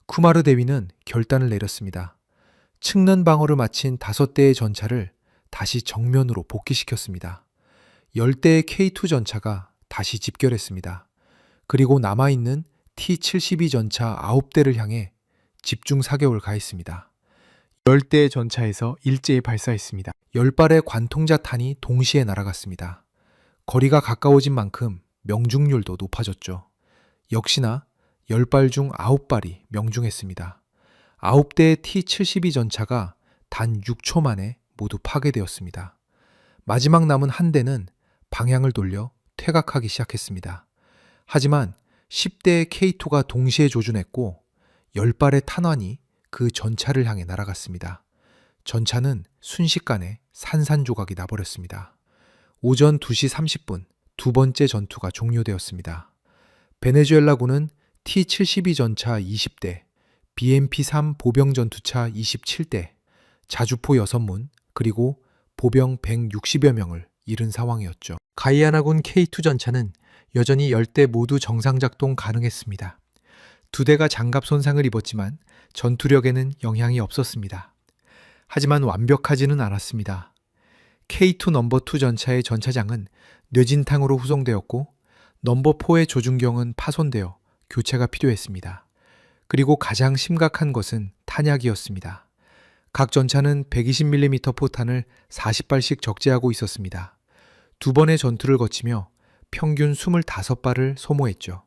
쿠마르 대위는 결단을 내렸습니다. 측면 방어를 마친 5대의 전차를 다시 정면으로 복귀시켰습니다. 10대의 K2 전차가 다시 집결했습니다. 그리고 남아있는 T-72 전차 9대를 향해 집중 사격을 가했습니다. 10대의 전차에서 일제히 발사했습니다. 10발의 관통자탄이 동시에 날아갔습니다. 거리가 가까워진 만큼 명중률도 높아졌죠. 역시나 10발 중 9발이 명중했습니다. 9대의 T-72 전차가 단 6초 만에 모두 파괴되었습니다. 마지막 남은 한 대는 방향을 돌려 퇴각하기 시작했습니다. 하지만 10대의 K2가 동시에 조준했고 10발의 탄환이 그 전차를 향해 날아갔습니다. 전차는 순식간에 산산조각이 나버렸습니다. 오전 2시 30분 두 번째 전투가 종료되었습니다. 베네수엘라군은 T-72 전차 20대, BMP-3 보병 전투차 27대, 자주포 6문, 그리고 보병 160여 명을 잃은 상황이었죠. 가이아나군 K2 전차는 여전히 10대 모두 정상 작동 가능했습니다. 2대가 장갑 손상을 입었지만 전투력에는 영향이 없었습니다. 하지만 완벽하지는 않았습니다. K2 넘버 2 전차의 전차장은 뇌진탕으로 후송되었고 넘버 4의 조준경은 파손되어 교체가 필요했습니다. 그리고 가장 심각한 것은 탄약이었습니다. 각 전차는 120mm 포탄을 40발씩 적재하고 있었습니다. 2번의 전투를 거치며 평균 25발을 소모했죠.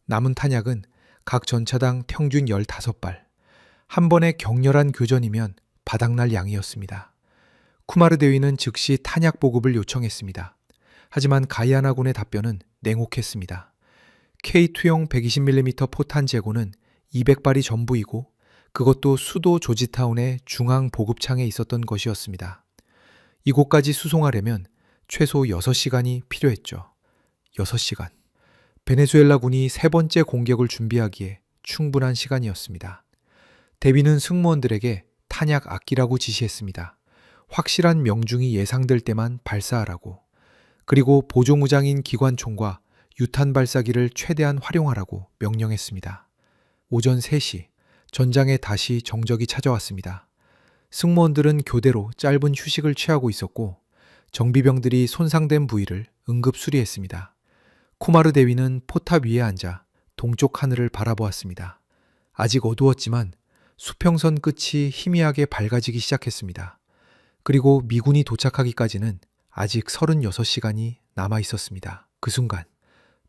남은 탄약은 각 전차당 평균 15발. 한 번의 격렬한 교전이면 바닥날 양이었습니다. 쿠마르 대위는 즉시 탄약 보급을 요청했습니다. 하지만 가이아나군의 답변은 냉혹했습니다. K2형 120mm 포탄 재고는 200발이 전부이고 그것도 수도 조지타운의 중앙 보급창에 있었던 것이었습니다. 이곳까지 수송하려면 최소 6시간이 필요했죠. 6시간. 베네수엘라군이 세 번째 공격을 준비하기에 충분한 시간이었습니다. 대위는 승무원들에게 탄약 아끼라고 지시했습니다. 확실한 명중이 예상될 때만 발사하라고. 그리고 보조무장인 기관총과 유탄 발사기를 최대한 활용하라고 명령했습니다. 오전 3시 전장에 다시 정적이 찾아왔습니다. 승무원들은 교대로 짧은 휴식을 취하고 있었고 정비병들이 손상된 부위를 응급 수리했습니다. 쿠마르 대위는 포탑 위에 앉아 동쪽 하늘을 바라보았습니다. 아직 어두웠지만 수평선 끝이 희미하게 밝아지기 시작했습니다. 그리고 미군이 도착하기까지는 아직 36시간이 남아 있었습니다. 그 순간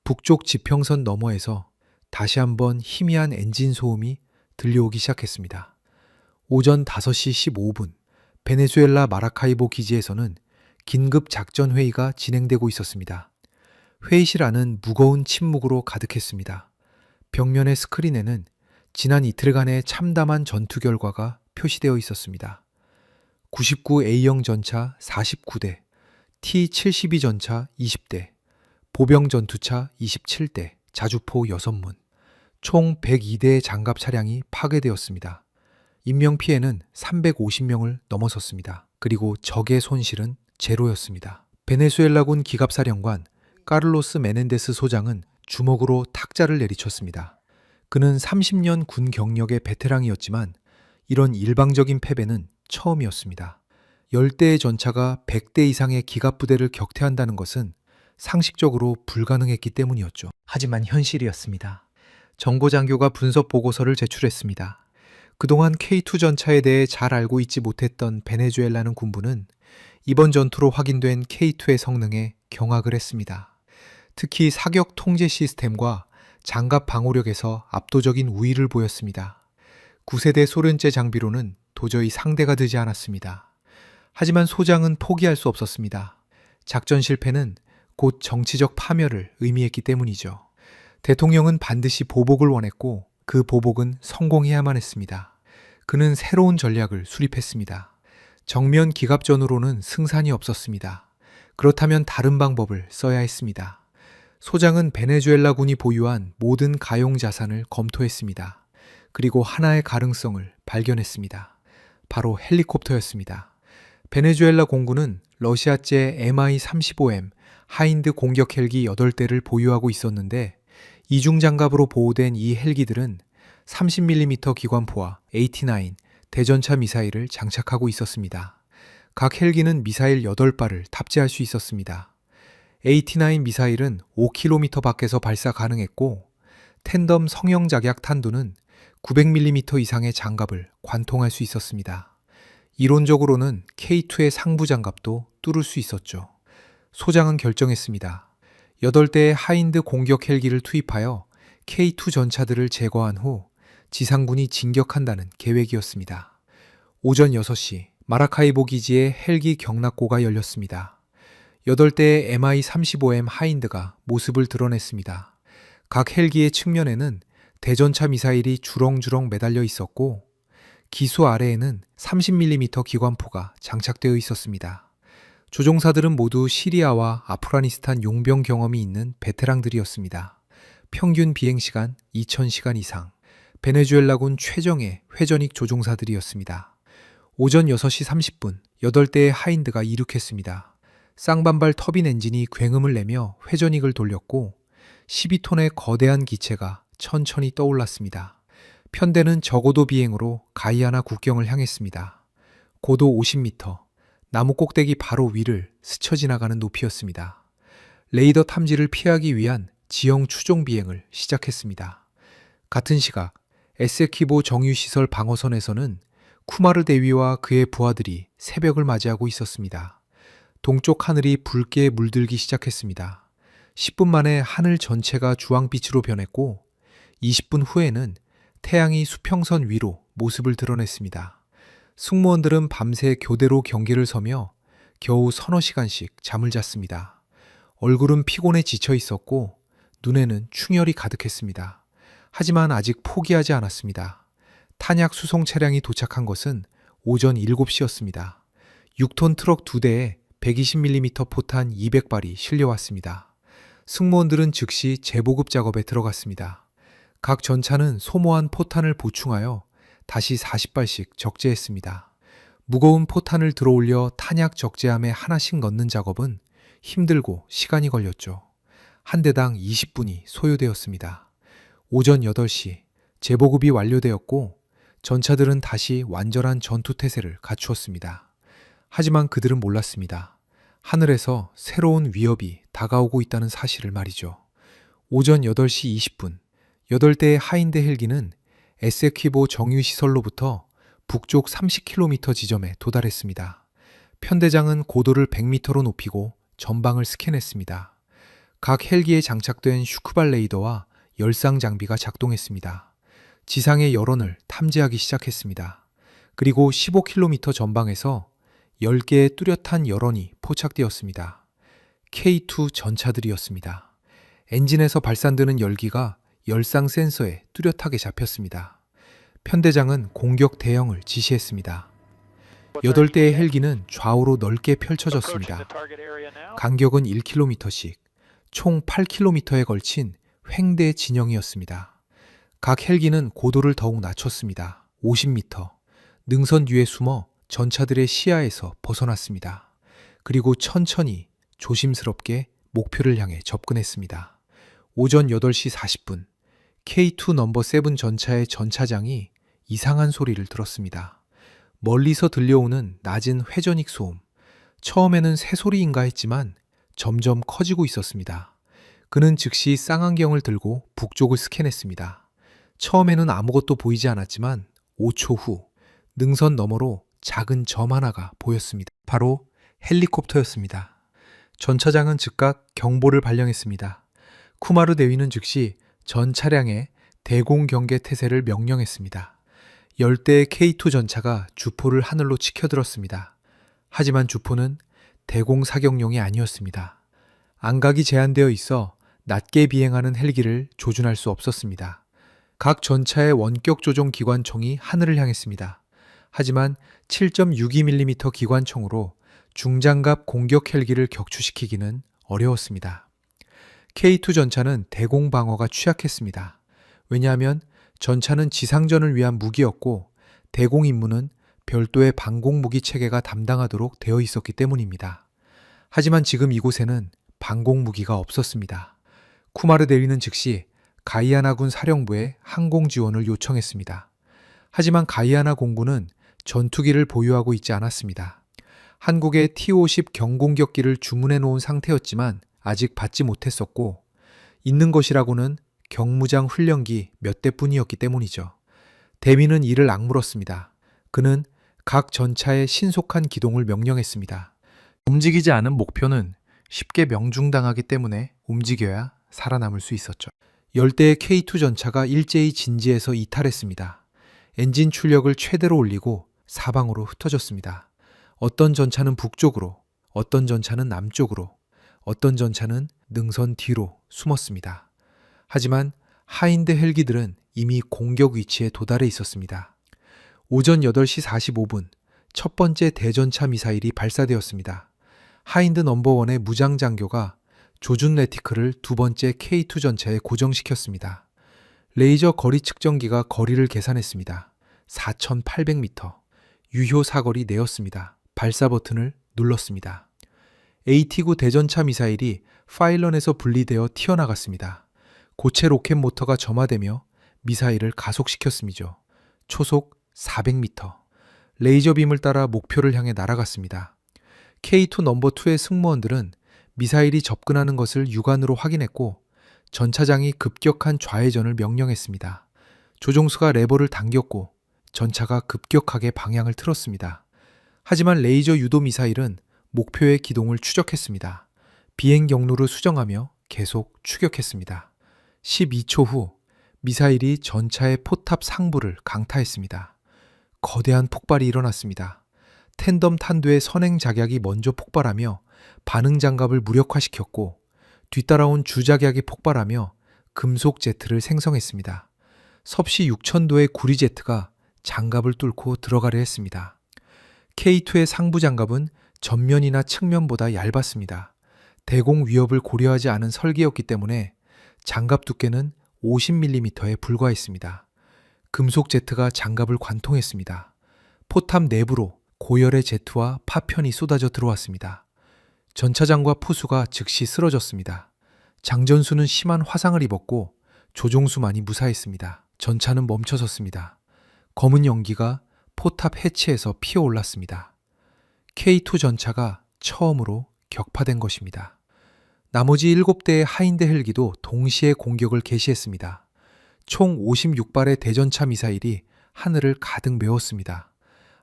북쪽 지평선 너머에서 다시 한번 희미한 엔진 소음이 들려오기 시작했습니다. 오전 5시 15분 베네수엘라 마라카이보 기지에서는 긴급 작전 회의가 진행되고 있었습니다. 회의실 안은 무거운 침묵으로 가득했습니다. 벽면의 스크린에는 지난 이틀간의 참담한 전투 결과가 표시되어 있었습니다. 99A형 전차 49대, T-72 전차 20대, 보병 전투차 27대, 자주포 6문, 총 102대의 장갑 차량이 파괴되었습니다. 인명피해는 350명을 넘어섰습니다. 그리고 적의 손실은 제로였습니다. 베네수엘라군 기갑사령관 카를로스 메넨데스 소장은 주먹으로 탁자를 내리쳤습니다. 그는 30년 군 경력의 베테랑이었지만 이런 일방적인 패배는 처음이었습니다. 10대의 전차가 100대 이상의 기갑부대를 격퇴한다는 것은 상식적으로 불가능했기 때문이었죠. 하지만 현실이었습니다. 정보장교가 분석 보고서를 제출했습니다. 그동안 K2 전차에 대해 잘 알고 있지 못했던 베네수엘라는 군부는 이번 전투로 확인된 K2의 성능에 경악을 했습니다. 특히 사격 통제 시스템과 장갑 방호력에서 압도적인 우위를 보였습니다. 9세대 소련제 장비로는 도저히 상대가 되지 않았습니다. 하지만 소장은 포기할 수 없었습니다. 작전 실패는 곧 정치적 파멸을 의미했기 때문이죠. 대통령은 반드시 보복을 원했고 그 보복은 성공해야만 했습니다. 그는 새로운 전략을 수립했습니다. 정면 기갑전으로는 승산이 없었습니다. 그렇다면 다른 방법을 써야 했습니다. 소장은 베네수엘라 군이 보유한 모든 가용 자산을 검토했습니다. 그리고 하나의 가능성을 발견했습니다. 바로 헬리콥터였습니다. 베네수엘라 공군은 러시아제 Mi-35M 하인드 공격 헬기 8대를 보유하고 있었는데 이중장갑으로 보호된 이 헬기들은 30mm 기관포와 AT-9 대전차 미사일을 장착하고 있었습니다. 각 헬기는 미사일 8발을 탑재할 수 있었습니다. AT-9 미사일은 5km 밖에서 발사 가능했고 텐덤 성형작약 탄두는 900mm 이상의 장갑을 관통할 수 있었습니다. 이론적으로는 K2의 상부 장갑도 뚫을 수 있었죠. 소장은 결정했습니다. 8대의 하인드 공격 헬기를 투입하여 K2 전차들을 제거한 후 지상군이 진격한다는 계획이었습니다. 오전 6시 마라카이보 기지에 헬기 경락고가 열렸습니다. 8대의 Mi-35M 하인드가 모습을 드러냈습니다. 각 헬기의 측면에는 대전차 미사일이 주렁주렁 매달려 있었고 기수 아래에는 30mm 기관포가 장착되어 있었습니다. 조종사들은 모두 시리아와 아프가니스탄 용병 경험이 있는 베테랑들이었습니다. 평균 비행시간 2000시간 이상, 베네수엘라군 최정예 회전익 조종사들이었습니다. 오전 6시 30분, 8대의 하인드가 이륙했습니다. 쌍반발 터빈 엔진이 굉음을 내며 회전익을 돌렸고 12톤의 거대한 기체가 천천히 떠올랐습니다. 편대는 저고도 비행으로 가이아나 국경을 향했습니다. 고도 50m, 나무 꼭대기 바로 위를 스쳐 지나가는 높이였습니다. 레이더 탐지를 피하기 위한 지형 추종 비행을 시작했습니다. 같은 시각 에세키보 정유시설 방어선에서는 쿠마르 대위와 그의 부하들이 새벽을 맞이하고 있었습니다. 동쪽 하늘이 붉게 물들기 시작했습니다. 10분 만에 하늘 전체가 주황빛으로 변했고 20분 후에는 태양이 수평선 위로 모습을 드러냈습니다. 승무원들은 밤새 교대로 경계를 서며 겨우 서너 시간씩 잠을 잤습니다. 얼굴은 피곤에 지쳐 있었고 눈에는 충혈이 가득했습니다. 하지만 아직 포기하지 않았습니다. 탄약 수송 차량이 도착한 것은 오전 7시였습니다. 6톤 트럭 2대에 120mm 포탄 200발이 실려왔습니다. 승무원들은 즉시 재보급 작업에 들어갔습니다. 각 전차는 소모한 포탄을 보충하여 다시 40발씩 적재했습니다. 무거운 포탄을 들어올려 탄약 적재함에 하나씩 넣는 작업은 힘들고 시간이 걸렸죠. 한 대당 20분이 소요되었습니다. 오전 8시 재보급이 완료되었고 전차들은 다시 완전한 전투태세를 갖추었습니다. 하지만 그들은 몰랐습니다. 하늘에서 새로운 위협이 다가오고 있다는 사실을 말이죠. 오전 8시 20분 8대의 하인드 헬기는 에세키보 정유시설로부터 북쪽 30km 지점에 도달했습니다. 편대장은 고도를 100m로 높이고 전방을 스캔했습니다. 각 헬기에 장착된 슈크발 레이더와 열상 장비가 작동했습니다. 지상의 여론을 탐지하기 시작했습니다. 그리고 15km 전방에서 10개의 뚜렷한 여론이 포착되었습니다. K2 전차들이었습니다. 엔진에서 발산되는 열기가 열상 센서에 뚜렷하게 잡혔습니다. 편대장은 공격 대형을 지시했습니다. 8대의 헬기는 좌우로 넓게 펼쳐졌습니다. 간격은 1km씩, 총 8km에 걸친 횡대 진영이었습니다. 각 헬기는 고도를 더욱 낮췄습니다. 50m. 능선 뒤에 숨어 전차들의 시야에서 벗어났습니다. 그리고 천천히 조심스럽게 목표를 향해 접근했습니다. 오전 8시 40분, K2 넘버 7 전차의 전차장이 이상한 소리를 들었습니다. 멀리서 들려오는 낮은 회전익 소음. 처음에는 새소리인가 했지만 점점 커지고 있었습니다. 그는 즉시 쌍안경을 들고 북쪽을 스캔했습니다. 처음에는 아무것도 보이지 않았지만 5초 후 능선 너머로 작은 점 하나가 보였습니다. 바로 헬리콥터였습니다. 전차장은 즉각 경보를 발령했습니다. 쿠마르 대위는 즉시 전 차량에 대공 경계 태세를 명령했습니다. 10대의 K2 전차가 주포를 하늘로 치켜들었습니다. 하지만 주포는 대공 사격용이 아니었습니다. 안각이 제한되어 있어 낮게 비행하는 헬기를 조준할 수 없었습니다. 각 전차의 원격 조종 기관총이 하늘을 향했습니다. 하지만 7.62mm 기관총으로 중장갑 공격 헬기를 격추시키기는 어려웠습니다. K2 전차는 대공 방어가 취약했습니다. 왜냐하면 전차는 지상전을 위한 무기였고 대공 임무는 별도의 방공 무기 체계가 담당하도록 되어 있었기 때문입니다. 하지만 지금 이곳에는 방공 무기가 없었습니다. 쿠마르 대위는 즉시 가이아나군 사령부에 항공 지원을 요청했습니다. 하지만 가이아나 공군은 전투기를 보유하고 있지 않았습니다. 한국의 T-50 경공격기를 주문해 놓은 상태였지만 아직 받지 못했었고 있는 것이라고는 경무장 훈련기 몇 대뿐이었기 때문이죠. 대위는 이를 악물었습니다. 그는 각 전차의 신속한 기동을 명령했습니다. 움직이지 않은 목표는 쉽게 명중당하기 때문에 움직여야 살아남을 수 있었죠. 10대의 K2 전차가 일제히 진지에서 이탈했습니다. 엔진 출력을 최대로 올리고 사방으로 흩어졌습니다. 어떤 전차는 북쪽으로, 어떤 전차는 남쪽으로, 어떤 전차는 능선 뒤로 숨었습니다. 하지만 하인드 헬기들은 이미 공격 위치에 도달해 있었습니다. 오전 8시 45분 첫 번째 대전차 미사일이 발사되었습니다. 하인드 넘버 1의 무장 장교가 조준 레티클을 두 번째 K2 전차에 고정시켰습니다. 레이저 거리 측정기가 거리를 계산했습니다. 4,800m. 유효 사거리 내었습니다. 발사 버튼을 눌렀습니다. AT-9 대전차 미사일이 파일런에서 분리되어 튀어나갔습니다. 고체 로켓 모터가 점화되며 미사일을 가속시켰음이죠. 초속 400m. 레이저 빔을 따라 목표를 향해 날아갔습니다. K2 넘버 2의 승무원들은 미사일이 접근하는 것을 육안으로 확인했고 전차장이 급격한 좌회전을 명령했습니다. 조종수가 레버를 당겼고 전차가 급격하게 방향을 틀었습니다. 하지만 레이저 유도 미사일은 목표의 기동을 추적했습니다. 비행 경로를 수정하며 계속 추격했습니다. 12초 후 미사일이 전차의 포탑 상부를 강타했습니다. 거대한 폭발이 일어났습니다. 텐덤 탄두의 선행 작약이 먼저 폭발하며 반응 장갑을 무력화시켰고 뒤따라온 주작약이 폭발하며 금속 제트를 생성했습니다. 섭씨 6,000도의 구리 제트가 장갑을 뚫고 들어가려 했습니다. K2의 상부 장갑은 전면이나 측면보다 얇았습니다. 대공 위협을 고려하지 않은 설계였기 때문에 장갑 두께는 50mm에 불과했습니다. 금속 제트가 장갑을 관통했습니다. 포탑 내부로 고열의 제트와 파편이 쏟아져 들어왔습니다. 전차장과 포수가 즉시 쓰러졌습니다. 장전수는 심한 화상을 입었고 조종수만이 무사했습니다. 전차는 멈춰섰습니다. 검은 연기가 포탑 해치에서 피어올랐습니다. K2 전차가 처음으로 격파된 것입니다. 나머지 7대의 하인드 헬기도 동시에 공격을 개시했습니다. 총 56발의 대전차 미사일이 하늘을 가득 메웠습니다.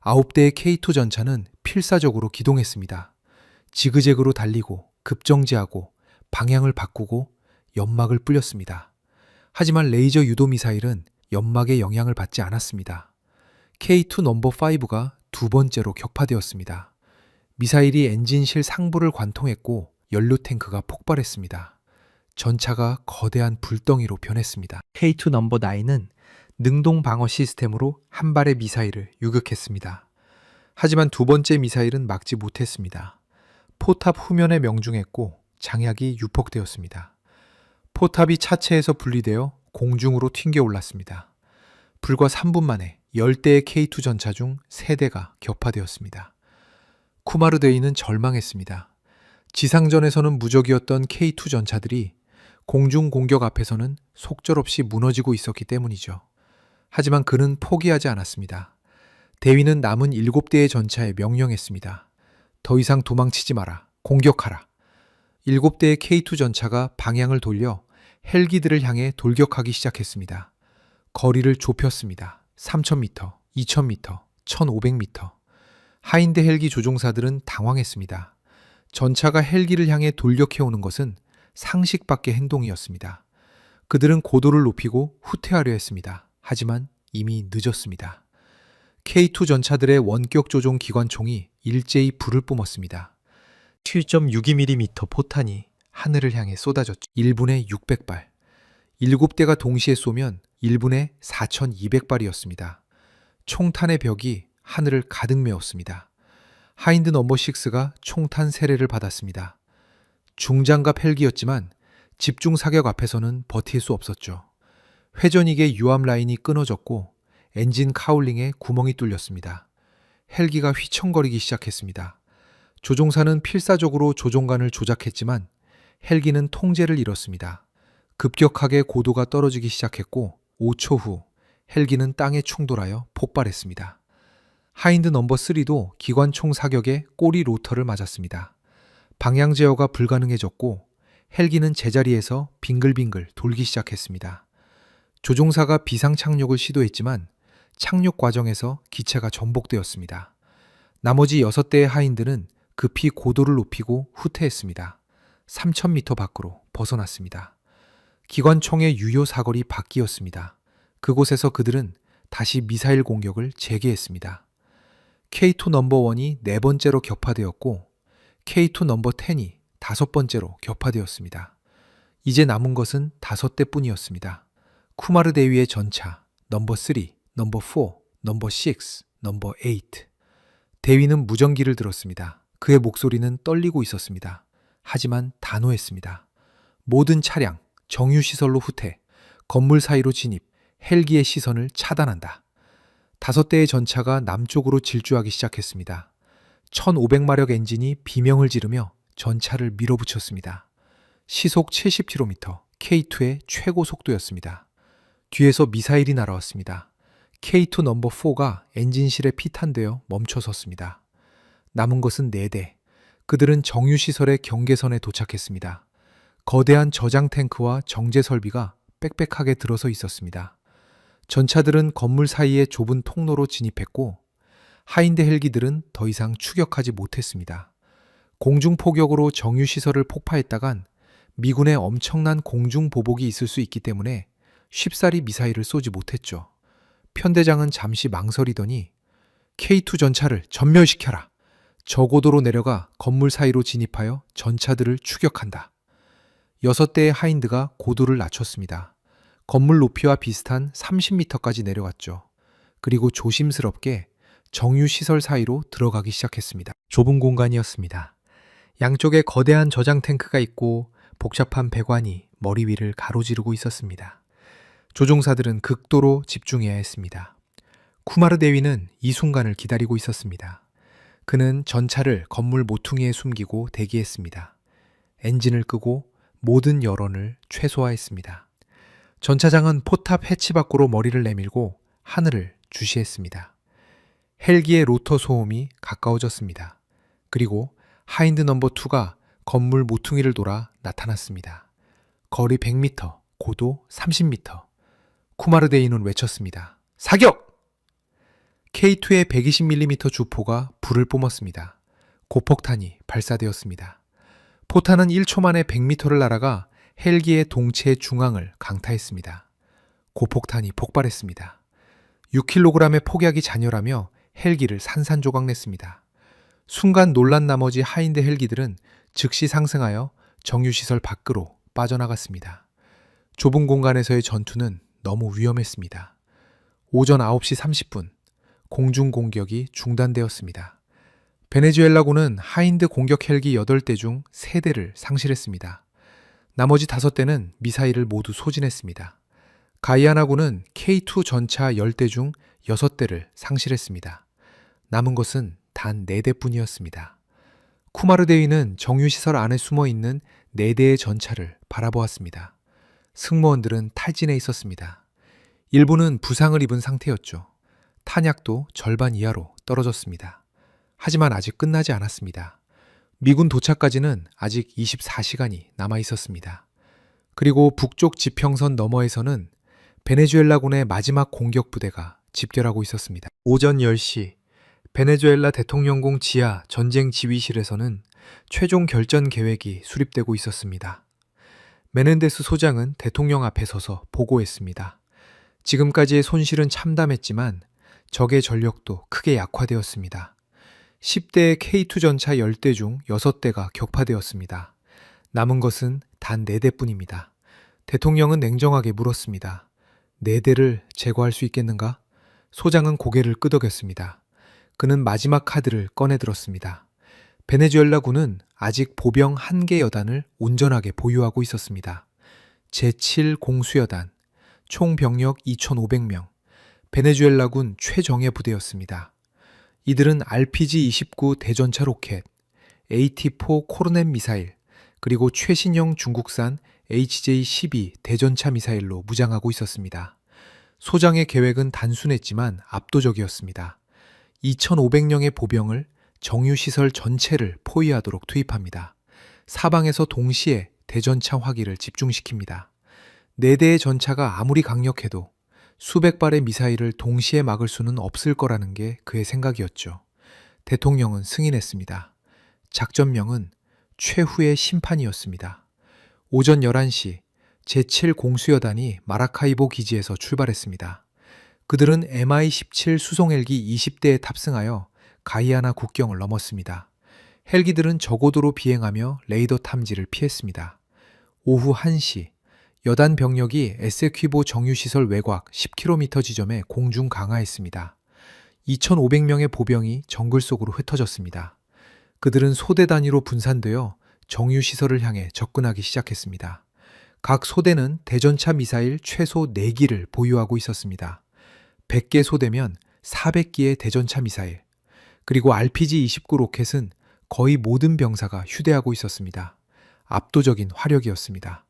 9대의 K2 전차는 필사적으로 기동했습니다. 지그재그로 달리고 급정지하고 방향을 바꾸고 연막을 뿌렸습니다. 하지만 레이저 유도 미사일은 연막의 영향을 받지 않았습니다. K2 넘버 5가 두 번째로 격파되었습니다. 미사일이 엔진실 상부를 관통했고 연료 탱크가 폭발했습니다. 전차가 거대한 불덩이로 변했습니다. K2 넘버 9은 능동 방어 시스템으로 한 발의 미사일을 유격했습니다. 하지만 두 번째 미사일은 막지 못했습니다. 포탑 후면에 명중했고 장약이 유폭되었습니다. 포탑이 차체에서 분리되어 공중으로 튕겨 올랐습니다. 불과 3분 만에 10대의 K2 전차 중 3대가 격파되었습니다. 쿠마르데이는 절망했습니다. 지상전에서는 무적이었던 K2 전차들이 공중 공격 앞에서는 속절없이 무너지고 있었기 때문이죠. 하지만 그는 포기하지 않았습니다. 대위는 남은 7대의 전차에 명령했습니다. 더 이상 도망치지 마라. 공격하라. 7대의 K2 전차가 방향을 돌려 헬기들을 향해 돌격하기 시작했습니다. 거리를 좁혔습니다. 3,000m, 2,000m, 1,500m. 하인드 헬기 조종사들은 당황했습니다. 전차가 헬기를 향해 돌격해오는 것은 상식 밖의 행동이었습니다. 그들은 고도를 높이고 후퇴하려 했습니다. 하지만 이미 늦었습니다. K2 전차들의 원격 조종 기관총이 일제히 불을 뿜었습니다. 7.62mm 포탄이 하늘을 향해 쏟아졌죠. 1분에 600발. 7대가 동시에 쏘면 1분에 4,200발이었습니다. 총탄의 벽이 하늘을 가득 메웠습니다. 하인드 넘버 6가 총탄 세례를 받았습니다. 중장갑 헬기였지만 집중 사격 앞에서는 버틸 수 없었죠. 회전익의 유압 라인이 끊어졌고 엔진 카울링에 구멍이 뚫렸습니다. 헬기가 휘청거리기 시작했습니다. 조종사는 필사적으로 조종관을 조작했지만 헬기는 통제를 잃었습니다. 급격하게 고도가 떨어지기 시작했고 5초 후 헬기는 땅에 충돌하여 폭발했습니다. 하인드 넘버 3도 기관총 사격에 꼬리 로터를 맞았습니다. 방향 제어가 불가능해졌고 헬기는 제자리에서 빙글빙글 돌기 시작했습니다. 조종사가 비상 착륙을 시도했지만 착륙 과정에서 기체가 전복되었습니다. 나머지 6대의 하인드는 급히 고도를 높이고 후퇴했습니다. 3,000m 밖으로 벗어났습니다. 기관총의 유효 사거리 밖이었습니다. 그곳에서 그들은 다시 미사일 공격을 재개했습니다. K2 넘버 1이 4번째로 격파되었고 K2 넘버 10이 5번째로 격파되었습니다. 이제 남은 것은 5대 뿐이었습니다. 쿠마르 대위의 전차 넘버 3, 넘버 4, 넘버 6, 넘버 8. 대위는 무전기를 들었습니다. 그의 목소리는 떨리고 있었습니다. 하지만 단호했습니다. 모든 차량, 정유시설로 후퇴, 건물 사이로 진입, 헬기의 시선을 차단한다. 5대의 전차가 남쪽으로 질주하기 시작했습니다. 1500마력 엔진이 비명을 지르며 전차를 밀어붙였습니다. 시속 70km, K2의 최고 속도였습니다. 뒤에서 미사일이 날아왔습니다. K2 넘버 4가 엔진실에 피탄되어 멈춰섰습니다. 남은 것은 4대. 그들은 정유시설의 경계선에 도착했습니다. 거대한 저장 탱크와 정제 설비가 빽빽하게 들어서 있었습니다. 전차들은 건물 사이의 좁은 통로로 진입했고 하인드 헬기들은 더 이상 추격하지 못했습니다. 공중 포격으로 정유시설을 폭파했다간 미군의 엄청난 공중 보복이 있을 수 있기 때문에 쉽사리 미사일을 쏘지 못했죠. 편대장은 잠시 망설이더니 K2 전차를 전멸시켜라. 저고도로 내려가 건물 사이로 진입하여 전차들을 추격한다. 6대의 하인드가 고도를 낮췄습니다. 건물 높이와 비슷한 30m까지 내려갔죠. 그리고 조심스럽게 정유시설 사이로 들어가기 시작했습니다. 좁은 공간이었습니다. 양쪽에 거대한 저장 탱크가 있고 복잡한 배관이 머리 위를 가로지르고 있었습니다. 조종사들은 극도로 집중해야 했습니다. 쿠마르 대위는 이 순간을 기다리고 있었습니다. 그는 전차를 건물 모퉁이에 숨기고 대기했습니다. 엔진을 끄고 모든 여론을 최소화했습니다. 전차장은 포탑 해치 밖으로 머리를 내밀고 하늘을 주시했습니다. 헬기의 로터 소음이 가까워졌습니다. 그리고 하인드 넘버 2가 건물 모퉁이를 돌아 나타났습니다. 거리 100m, 고도 30m. 쿠마르 데이는 외쳤습니다. 사격! K2의 120mm 주포가 불을 뿜었습니다. 고폭탄이 발사되었습니다. 포탄은 1초 만에 100m를 날아가 헬기의 동체 중앙을 강타했습니다. 고폭탄이 폭발했습니다. 6kg의 폭약이 잔여라며 헬기를 산산조각냈습니다. 순간 놀란 나머지 하인드 헬기들은 즉시 상승하여 정유시설 밖으로 빠져나갔습니다. 좁은 공간에서의 전투는 너무 위험했습니다. 오전 9시 30분, 공중 공격이 중단되었습니다. 베네수엘라군은 하인드 공격 헬기 8대 중 3대를 상실했습니다. 나머지 5대는 미사일을 모두 소진했습니다. 가이아나군은 K2 전차 10대 중 6대를 상실했습니다. 남은 것은 단 4대뿐이었습니다. 쿠마르 대위는 정유시설 안에 숨어있는 4대의 전차를 바라보았습니다. 승무원들은 탈진해 있었습니다. 일부는 부상을 입은 상태였죠. 탄약도 절반 이하로 떨어졌습니다. 하지만 아직 끝나지 않았습니다. 미군 도착까지는 아직 24시간이 남아 있었습니다. 그리고 북쪽 지평선 너머에서는 베네수엘라군의 마지막 공격 부대가 집결하고 있었습니다. 오전 10시 베네수엘라 대통령궁 지하 전쟁 지휘실에서는 최종 결전 계획이 수립되고 있었습니다. 메넨데스 소장은 대통령 앞에 서서 보고했습니다. 지금까지의 손실은 참담했지만 적의 전력도 크게 약화되었습니다. 10대의 K2 전차 10대 중 6대가 격파되었습니다. 남은 것은 단 4대뿐입니다. 대통령은 냉정하게 물었습니다. 4대를 제거할 수 있겠는가? 소장은 고개를 끄덕였습니다. 그는 마지막 카드를 꺼내들었습니다. 베네수엘라군은 아직 보병 1개 여단을 온전하게 보유하고 있었습니다. 제7 공수여단, 총 병력 2,500명, 베네수엘라군 최정예 부대였습니다. 이들은 RPG-29 대전차 로켓, AT-4 코르넷 미사일, 그리고 최신형 중국산 HJ-12 대전차 미사일로 무장하고 있었습니다. 소장의 계획은 단순했지만 압도적이었습니다. 2,500명의 보병을 정유시설 전체를 포위하도록 투입합니다. 사방에서 동시에 대전차 화기를 집중시킵니다. 4대의 전차가 아무리 강력해도 수백 발의 미사일을 동시에 막을 수는 없을 거라는 게 그의 생각이었죠. 대통령은 승인했습니다. 작전명은 최후의 심판이었습니다. 오전 11시 제7 공수여단이 마라카이보 기지에서 출발했습니다. 그들은 Mi-17 수송 헬기 20대에 탑승하여 가이아나 국경을 넘었습니다. 헬기들은 저고도로 비행하며 레이더 탐지를 피했습니다. 오후 1시 여단 병력이 에세퀴보 정유시설 외곽 10km 지점에 공중 강화했습니다. 2,500명의 보병이 정글 속으로 흩어졌습니다. 그들은 소대 단위로 분산되어 정유시설을 향해 접근하기 시작했습니다. 각 소대는 대전차 미사일 최소 4기를 보유하고 있었습니다. 100개 소대면 400기의 대전차 미사일, 그리고 RPG-29 로켓은 거의 모든 병사가 휴대하고 있었습니다. 압도적인 화력이었습니다.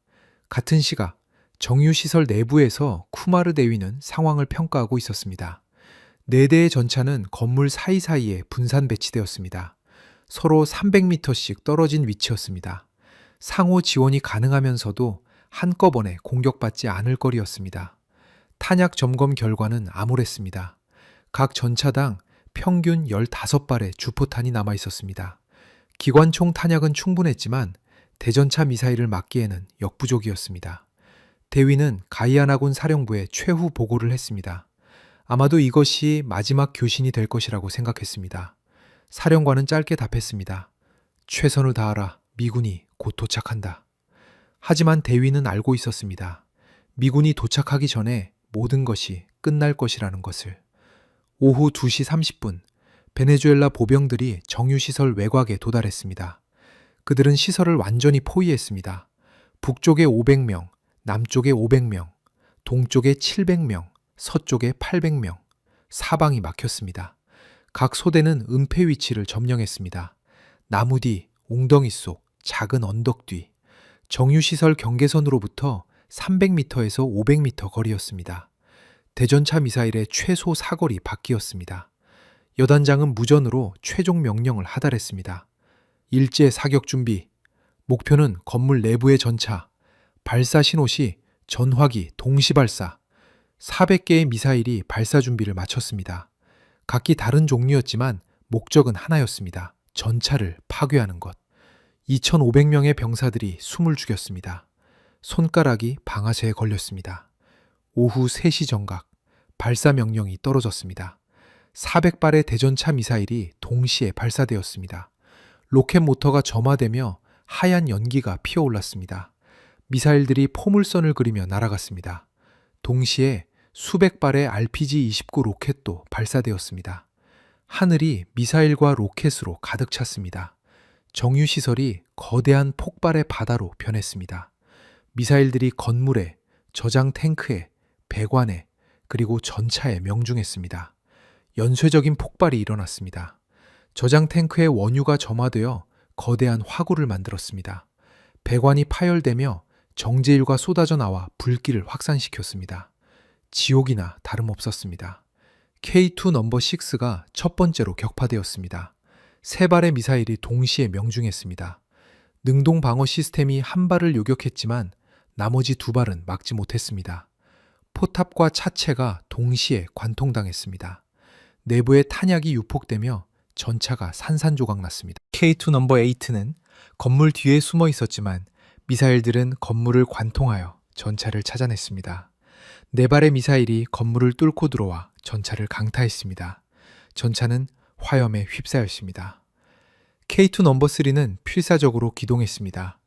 같은 시각 정유시설 내부에서 쿠마르 대위는 상황을 평가하고 있었습니다. 4대의 전차는 건물 사이사이에 분산 배치되었습니다. 서로 300m씩 떨어진 위치였습니다. 상호 지원이 가능하면서도 한꺼번에 공격받지 않을 거리였습니다. 탄약 점검 결과는 암울했습니다. 각 전차당 평균 15발의 주포탄이 남아 있었습니다. 기관총 탄약은 충분했지만 대전차 미사일을 막기에는 역부족이었습니다. 대위는 가이아나군 사령부에 최후 보고를 했습니다. 아마도 이것이 마지막 교신이 될 것이라고 생각했습니다. 사령관은 짧게 답했습니다. 최선을 다하라. 미군이 곧 도착한다. 하지만 대위는 알고 있었습니다. 미군이 도착하기 전에 모든 것이 끝날 것이라는 것을. 오후 2시 30분, 베네수엘라 보병들이 정유시설 외곽에 도달했습니다. 그들은 시설을 완전히 포위했습니다. 북쪽에 500명, 남쪽에 500명, 동쪽에 700명, 서쪽에 800명, 사방이 막혔습니다. 각 소대는 은폐 위치를 점령했습니다. 나무 뒤, 웅덩이 속, 작은 언덕 뒤, 정유시설 경계선으로부터 300m에서 500m 거리였습니다. 대전차 미사일의 최소 사거리 밖이었습니다. 여단장은 무전으로 최종 명령을 하달했습니다. 일제 사격 준비. 목표는 건물 내부의 전차. 발사 신호 시 전화기 동시 발사. 400개의 미사일이 발사 준비를 마쳤습니다. 각기 다른 종류였지만 목적은 하나였습니다. 전차를 파괴하는 것. 2,500명의 병사들이 숨을 죽였습니다. 손가락이 방아쇠에 걸렸습니다. 오후 3시 정각, 발사 명령이 떨어졌습니다. 400발의 대전차 미사일이 동시에 발사되었습니다. 로켓 모터가 점화되며 하얀 연기가 피어올랐습니다. 미사일들이 포물선을 그리며 날아갔습니다. 동시에 수백 발의 RPG-29 로켓도 발사되었습니다. 하늘이 미사일과 로켓으로 가득 찼습니다. 정유시설이 거대한 폭발의 바다로 변했습니다. 미사일들이 건물에, 저장 탱크에, 배관에, 그리고 전차에 명중했습니다. 연쇄적인 폭발이 일어났습니다. 저장 탱크의 원유가 점화되어 거대한 화구를 만들었습니다. 배관이 파열되며 정제율과 쏟아져 나와 불길을 확산시켰습니다. 지옥이나 다름없었습니다. K2 넘버 6가 첫 번째로 격파되었습니다. 세 발의 미사일이 동시에 명중했습니다. 능동 방어 시스템이 한 발을 요격했지만 나머지 두 발은 막지 못했습니다. 포탑과 차체가 동시에 관통당했습니다. 내부에 탄약이 유폭되며 전차가 산산조각 났습니다. K2 넘버 8는 건물 뒤에 숨어 있었지만 미사일들은 건물을 관통하여 전차를 찾아냈습니다. 네 발의 미사일이 건물을 뚫고 들어와 전차를 강타했습니다. 전차는 화염에 휩싸였습니다. K2 넘버 3는 필사적으로 기동했습니다.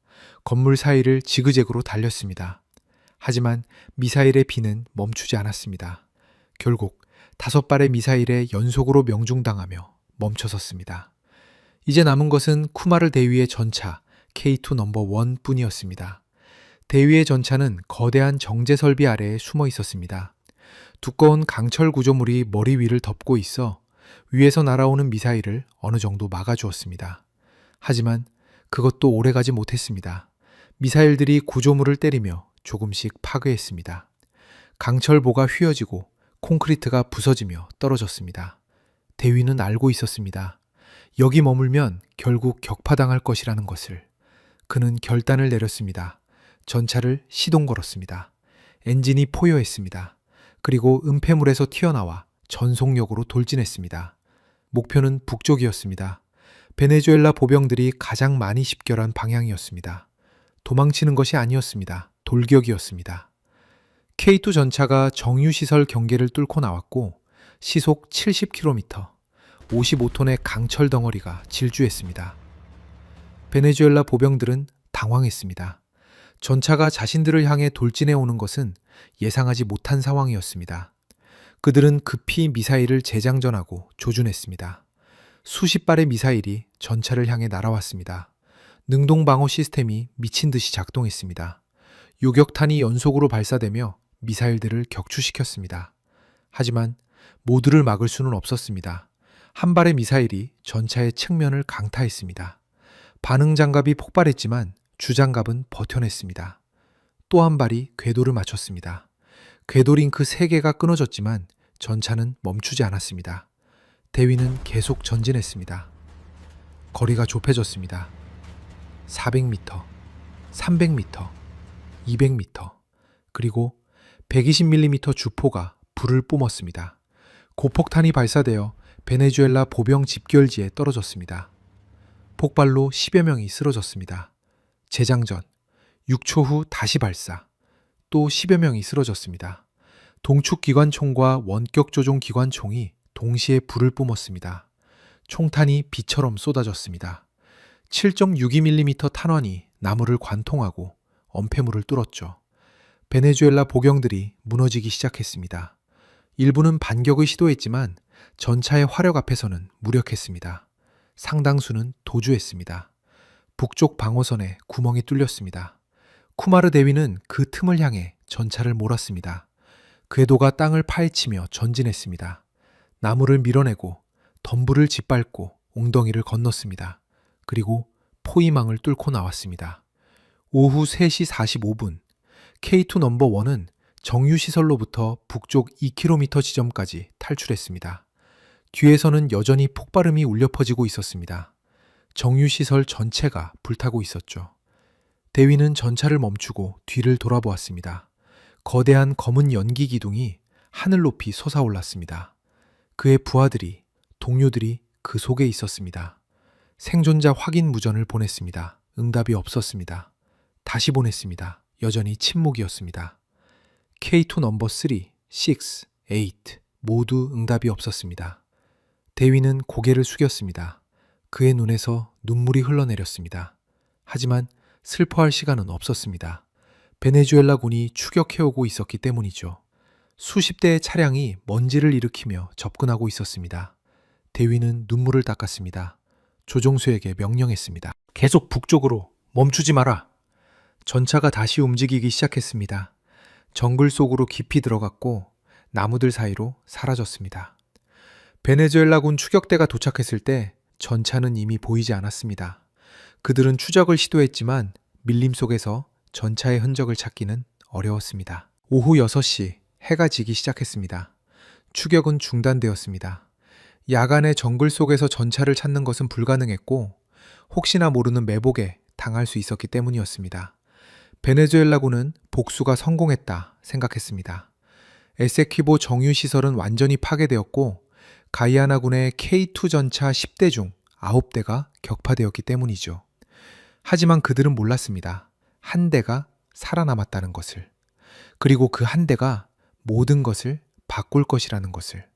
건물 사이를 지그재그로 달렸습니다. 하지만 미사일의 비는 멈추지 않았습니다. 결국 5발의 미사일에 연속으로 명중당하며 멈춰섰습니다. 이제 남은 것은 쿠마르 대위의 전차 K2 넘버 1 뿐이었습니다. 대위의 전차는 거대한 정제 설비 아래에 숨어 있었습니다. 두꺼운 강철 구조물이 머리 위를 덮고 있어 위에서 날아오는 미사일을 어느 정도 막아주었습니다. 하지만 그것도 오래가지 못했습니다. 미사일들이 구조물을 때리며 조금씩 파괴했습니다. 강철보가 휘어지고 콘크리트가 부서지며 떨어졌습니다. 대위는 알고 있었습니다. 여기 머물면 결국 격파당할 것이라는 것을. 그는 결단을 내렸습니다. 전차를 시동 걸었습니다. 엔진이 포효했습니다. 그리고 은폐물에서 튀어나와 전속력으로 돌진했습니다. 목표는 북쪽이었습니다. 베네수엘라 보병들이 가장 많이 집결한 방향이었습니다. 도망치는 것이 아니었습니다. 돌격이었습니다. K2 전차가 정유시설 경계를 뚫고 나왔고 시속 70km, 55톤의 강철 덩어리가 질주했습니다. 베네수엘라 보병들은 당황했습니다. 전차가 자신들을 향해 돌진해 오는 것은 예상하지 못한 상황이었습니다. 그들은 급히 미사일을 재장전하고 조준했습니다. 수십 발의 미사일이 전차를 향해 날아왔습니다. 능동방어 시스템이 미친 듯이 작동했습니다. 요격탄이 연속으로 발사되며 미사일들을 격추시켰습니다. 하지만 모두를 막을 수는 없었습니다. 한 발의 미사일이 전차의 측면을 강타했습니다. 반응 장갑이 폭발했지만 주장갑은 버텨냈습니다. 또 한 발이 궤도를 맞췄습니다. 궤도 링크 3개가 끊어졌지만 전차는 멈추지 않았습니다. 대위는 계속 전진했습니다. 거리가 좁혀졌습니다. 400m, 300m, 200m, 그리고 120mm 주포가 불을 뿜었습니다. 고폭탄이 발사되어 베네수엘라 보병 집결지에 떨어졌습니다. 폭발로 10여 명이 쓰러졌습니다. 재장전, 6초 후 다시 발사, 또 10여 명이 쓰러졌습니다. 동축 기관총과 원격 조종 기관총이 동시에 불을 뿜었습니다. 총탄이 비처럼 쏟아졌습니다. 7.62mm 탄환이 나무를 관통하고 엄폐물을 뚫었죠. 베네수엘라 보병들이 무너지기 시작했습니다. 일부는 반격을 시도했지만 전차의 화력 앞에서는 무력했습니다. 상당수는 도주했습니다. 북쪽 방어선에 구멍이 뚫렸습니다. 쿠마르 대위는 그 틈을 향해 전차를 몰았습니다. 궤도가 땅을 파헤치며 전진했습니다. 나무를 밀어내고 덤불을 짓밟고 웅덩이를 건넜습니다. 그리고 포위망을 뚫고 나왔습니다. 오후 3시 45분, K2 넘버 1은 정유시설로부터 북쪽 2km 지점까지 탈출했습니다. 뒤에서는 여전히 폭발음이 울려 퍼지고 있었습니다. 정유시설 전체가 불타고 있었죠. 대위는 전차를 멈추고 뒤를 돌아보았습니다. 거대한 검은 연기 기둥이 하늘 높이 솟아올랐습니다. 그의 부하들이, 동료들이 그 속에 있었습니다. 생존자 확인 무전을 보냈습니다. 응답이 없었습니다. 다시 보냈습니다. 여전히 침묵이었습니다. K2 넘버 3, 6, 8 모두 응답이 없었습니다. 대위는 고개를 숙였습니다. 그의 눈에서 눈물이 흘러내렸습니다. 하지만 슬퍼할 시간은 없었습니다. 베네수엘라군이 추격해오고 있었기 때문이죠. 수십 대의 차량이 먼지를 일으키며 접근하고 있었습니다. 대위는 눈물을 닦았습니다. 조종수에게 명령했습니다. 계속 북쪽으로 멈추지 마라. 전차가 다시 움직이기 시작했습니다. 정글 속으로 깊이 들어갔고 나무들 사이로 사라졌습니다. 베네수엘라군 추격대가 도착했을 때 전차는 이미 보이지 않았습니다. 그들은 추적을 시도했지만 밀림 속에서 전차의 흔적을 찾기는 어려웠습니다. 오후 6시 해가 지기 시작했습니다. 추격은 중단되었습니다. 야간에 정글 속에서 전차를 찾는 것은 불가능했고 혹시나 모르는 매복에 당할 수 있었기 때문이었습니다. 베네수엘라군은 복수가 성공했다 생각했습니다. 에세퀴보 정유시설은 완전히 파괴되었고 가이아나군의 K2 전차 10대 중 9대가 격파되었기 때문이죠. 하지만 그들은 몰랐습니다. 한 대가 살아남았다는 것을. 그리고 그 한 대가 모든 것을 바꿀 것이라는 것을.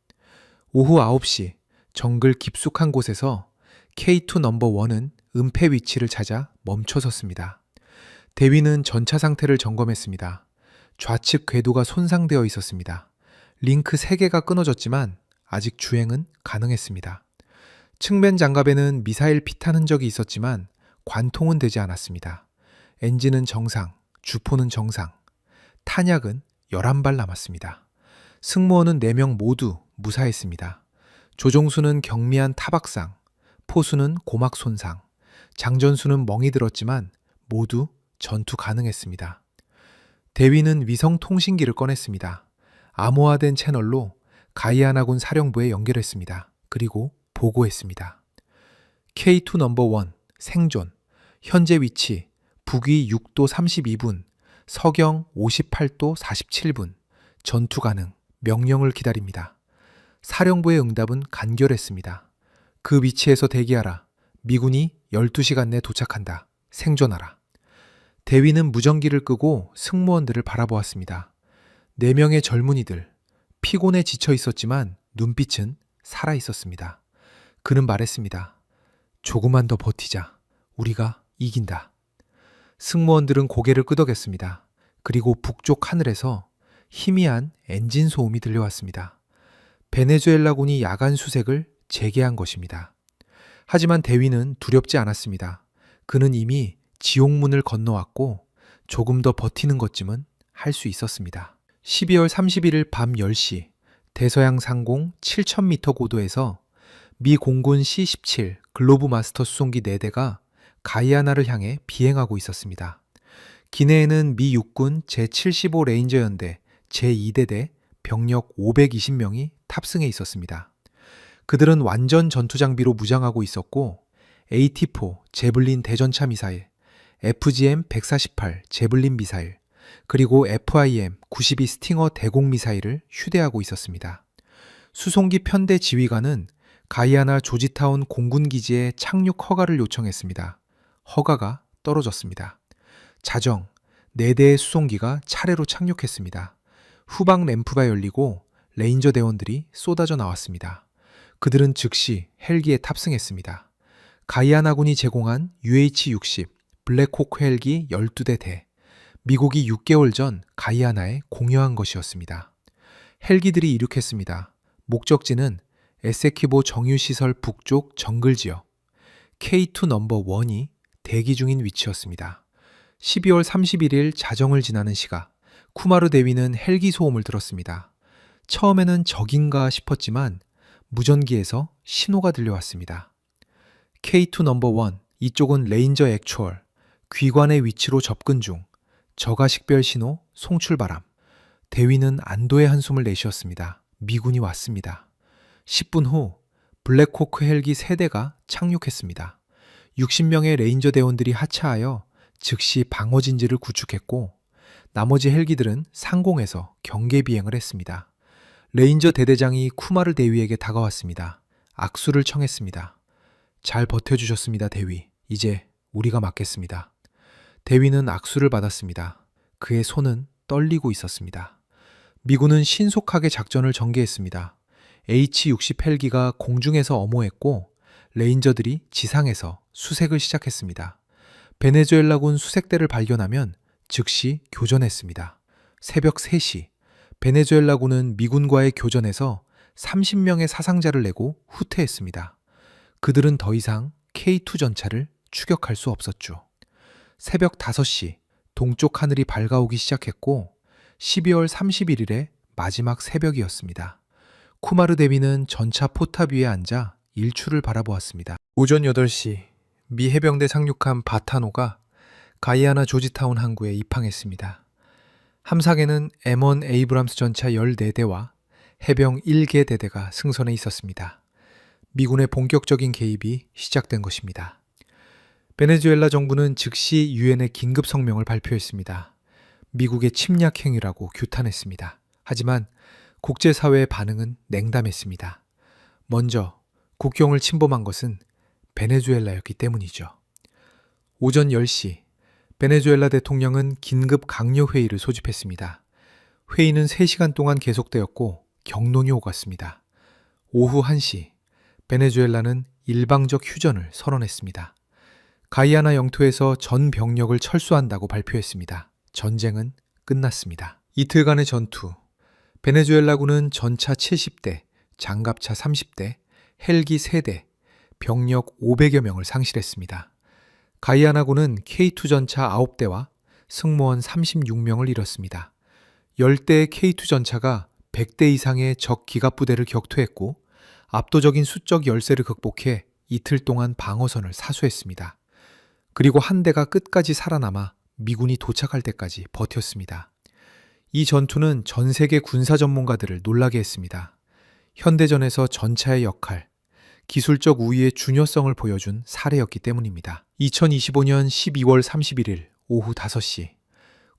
오후 9시 정글 깊숙한 곳에서 K2 넘버 1은 은폐 위치를 찾아 멈춰섰습니다. 대위는 전차 상태를 점검했습니다. 좌측 궤도가 손상되어 있었습니다. 링크 3개가 끊어졌지만 아직 주행은 가능했습니다. 측면 장갑에는 미사일 피탄 흔적이 있었지만 관통은 되지 않았습니다. 엔진은 정상, 주포는 정상, 탄약은 11발 남았습니다. 승무원은 4명 모두 무사했습니다. 조종수는 경미한 타박상, 포수는 고막 손상, 장전수는 멍이 들었지만 모두 전투 가능했습니다. 대위는 위성 통신기를 꺼냈습니다. 암호화된 채널로 가이아나군 사령부에 연결했습니다. 그리고 보고했습니다. K2 넘버 1 생존, 현재 위치 북위 6도 32분, 서경 58도 47분, 전투 가능, 명령을 기다립니다. 사령부의 응답은 간결했습니다. 그 위치에서 대기하라. 미군이 12시간 내 도착한다. 생존하라. 대위는 무전기를 끄고 승무원들을 바라보았습니다. 4명의 젊은이들, 피곤에 지쳐 있었지만 눈빛은 살아 있었습니다. 그는 말했습니다. 조금만 더 버티자. 우리가 이긴다. 승무원들은 고개를 끄덕였습니다. 그리고 북쪽 하늘에서 희미한 엔진 소음이 들려왔습니다. 베네수엘라군이 야간 수색을 재개한 것입니다. 하지만 대위는 두렵지 않았습니다. 그는 이미 지옥문을 건너왔고 조금 더 버티는 것쯤은 할 수 있었습니다. 12월 31일 밤 10시 대서양 상공 7,000m 고도에서 미 공군 C-17 글로브 마스터 수송기 4대가 가이아나를 향해 비행하고 있었습니다. 기내에는 미 육군 제75 레인저 연대 제2대대 병력 520명이 탑승해 있었습니다. 그들은 완전 전투 장비로 무장하고 있었고 AT-4 제블린 대전차 미사일, FGM-148 제블린 미사일, 그리고 FIM-92 스팅어 대공 미사일을 휴대하고 있었습니다. 수송기 편대 지휘관은 가이아나 조지타운 공군기지에 착륙 허가를 요청했습니다. 허가가 떨어졌습니다. 자정, 4대의 수송기가 차례로 착륙했습니다. 후방 램프가 열리고 레인저 대원들이 쏟아져 나왔습니다. 그들은 즉시 헬기에 탑승했습니다. 가이아나군이 제공한 UH-60 블랙호크 헬기 12대 대, 미국이 6개월 전 가이아나에 공여한 것이었습니다. 헬기들이 이륙했습니다. 목적지는 에세퀴보 정유시설 북쪽 정글 지역, K2 넘버 1이 대기 중인 위치였습니다. 12월 31일 자정을 지나는 시각, 쿠마르 대위는 헬기 소음을 들었습니다. 처음에는 적인가 싶었지만 무전기에서 신호가 들려왔습니다. K2 넘버 1, 이쪽은 레인저 액추얼, 귀관의 위치로 접근 중, 저가식별 신호, 송출바람. 대위는 안도의 한숨을 내쉬었습니다. 미군이 왔습니다. 10분 후 블랙호크 헬기 3대가 착륙했습니다. 60명의 레인저 대원들이 하차하여 즉시 방어진지를 구축했고 나머지 헬기들은 상공에서 경계 비행을 했습니다. 레인저 대대장이 쿠마르 대위에게 다가왔습니다. 악수를 청했습니다. 잘 버텨주셨습니다, 대위. 이제 우리가 맡겠습니다. 대위는 악수를 받았습니다. 그의 손은 떨리고 있었습니다. 미군은 신속하게 작전을 전개했습니다. H-60 헬기가 공중에서 엄호했고 레인저들이 지상에서 수색을 시작했습니다. 베네수엘라군 수색대를 발견하면 즉시 교전했습니다. 새벽 3시 베네수엘라군은 미군과의 교전에서 30명의 사상자를 내고 후퇴했습니다. 그들은 더 이상 K2 전차를 추격할 수 없었죠. 새벽 5시 동쪽 하늘이 밝아오기 시작했고 12월 31일의 마지막 새벽이었습니다. 쿠마르 대위는 전차 포탑 위에 앉아 일출을 바라보았습니다. 오전 8시 미 해병대 상륙함 바타노가 가이아나 조지타운 항구에 입항했습니다. 함상에는 M1 에이브람스 전차 14대와 해병 1개 대대가 승선해 있었습니다. 미군의 본격적인 개입이 시작된 것입니다. 베네수엘라 정부는 즉시 유엔에 긴급 성명을 발표했습니다. 미국의 침략 행위라고 규탄했습니다. 하지만 국제사회의 반응은 냉담했습니다. 먼저 국경을 침범한 것은 베네수엘라였기 때문이죠. 오전 10시 베네수엘라 대통령은 긴급 강요회의를 소집했습니다. 회의는 3시간 동안 계속되었고 경론이 오갔습니다. 오후 1시 베네수엘라는 일방적 휴전을 선언했습니다. 가이아나 영토에서 전 병력을 철수한다고 발표했습니다. 전쟁은 끝났습니다. 이틀간의 전투, 베네수엘라군은 전차 70대, 장갑차 30대, 헬기 3대, 병력 500여 명을 상실했습니다. 가이아나군은 K2 전차 9대와 승무원 36명을 잃었습니다. 10대의 K2 전차가 100대 이상의 적 기갑부대를 격퇴했고 압도적인 수적 열세를 극복해 이틀 동안 방어선을 사수했습니다. 그리고 한 대가 끝까지 살아남아 미군이 도착할 때까지 버텼습니다. 이 전투는 전 세계 군사 전문가들을 놀라게 했습니다. 현대전에서 전차의 역할, 기술적 우위의 중요성을 보여준 사례였기 때문입니다. 2025년 12월 31일 오후 5시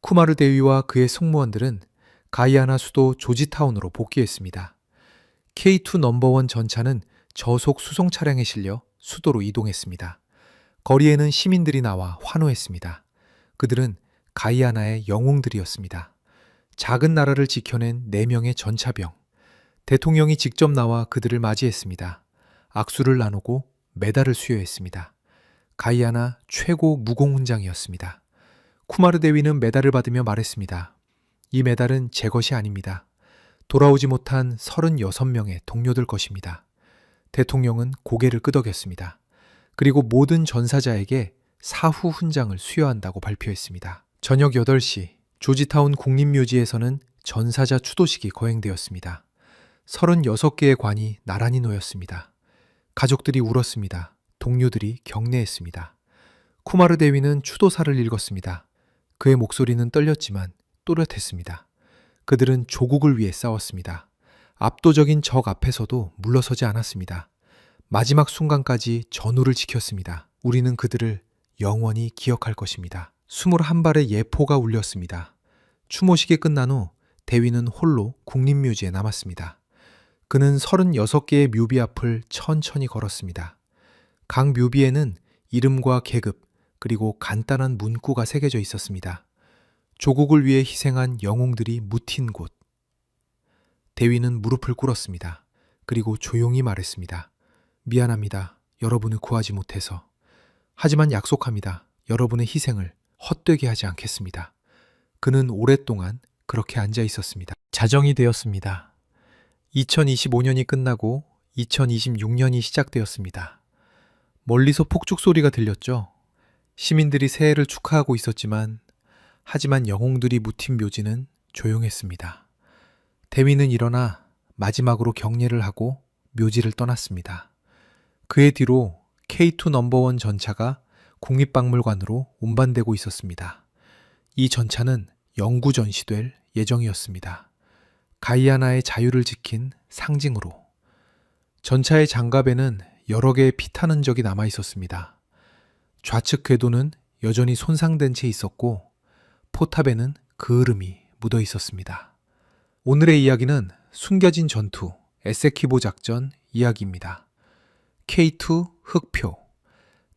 쿠마르 대위와 그의 승무원들은 가이아나 수도 조지타운으로 복귀했습니다. K2 넘버1 전차는 저속 수송 차량에 실려 수도로 이동했습니다. 거리에는 시민들이 나와 환호했습니다. 그들은 가이아나의 영웅들이었습니다. 작은 나라를 지켜낸 4명의 전차병. 대통령이 직접 나와 그들을 맞이했습니다. 악수를 나누고 메달을 수여했습니다. 가이아나 최고 무공훈장이었습니다. 쿠마르 대위는 메달을 받으며 말했습니다. 이 메달은 제 것이 아닙니다. 돌아오지 못한 36명의 동료들 것입니다. 대통령은 고개를 끄덕였습니다. 그리고 모든 전사자에게 사후 훈장을 수여한다고 발표했습니다. 저녁 8시 조지타운 국립묘지에서는 전사자 추도식이 거행되었습니다. 36개의 관이 나란히 놓였습니다. 가족들이 울었습니다. 동료들이 격려했습니다. 쿠마르 대위는 추도사를 읽었습니다. 그의 목소리는 떨렸지만 또렷했습니다. 그들은 조국을 위해 싸웠습니다. 압도적인 적 앞에서도 물러서지 않았습니다. 마지막 순간까지 전우를 지켰습니다. 우리는 그들을 영원히 기억할 것입니다. 21발의 예포가 울렸습니다. 추모식이 끝난 후 대위는 홀로 국립묘지에 남았습니다. 그는 36개의 묘비 앞을 천천히 걸었습니다. 각 묘비에는 이름과 계급 그리고 간단한 문구가 새겨져 있었습니다. 조국을 위해 희생한 영웅들이 묻힌 곳. 대위는 무릎을 꿇었습니다. 그리고 조용히 말했습니다. 미안합니다. 여러분을 구하지 못해서. 하지만 약속합니다. 여러분의 희생을 헛되게 하지 않겠습니다. 그는 오랫동안 그렇게 앉아 있었습니다. 자정이 되었습니다. 2025년이 끝나고 2026년이 시작되었습니다. 멀리서 폭죽 소리가 들렸죠. 시민들이 새해를 축하하고 있었지만 하지만 영웅들이 묻힌 묘지는 조용했습니다. 대위는 일어나 마지막으로 경례를 하고 묘지를 떠났습니다. 그의 뒤로 K2 넘버1 전차가 국립박물관으로 운반되고 있었습니다. 이 전차는 영구 전시될 예정이었습니다. 가이아나의 자유를 지킨 상징으로. 전차의 장갑에는 여러 개의 피탄 흔적이 남아 있었습니다. 좌측 궤도는 여전히 손상된 채 있었고 포탑에는 그을음이 묻어 있었습니다. 오늘의 이야기는 숨겨진 전투, 에세키보 작전 이야기입니다. K2 흑표.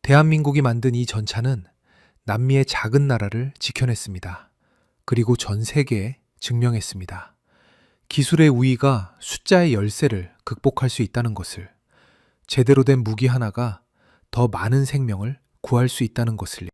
대한민국이 만든 이 전차는 남미의 작은 나라를 지켜냈습니다. 그리고 전 세계에 증명했습니다. 기술의 우위가 숫자의 열세를 극복할 수 있다는 것을, 제대로 된 무기 하나가 더 많은 생명을 구할 수 있다는 것을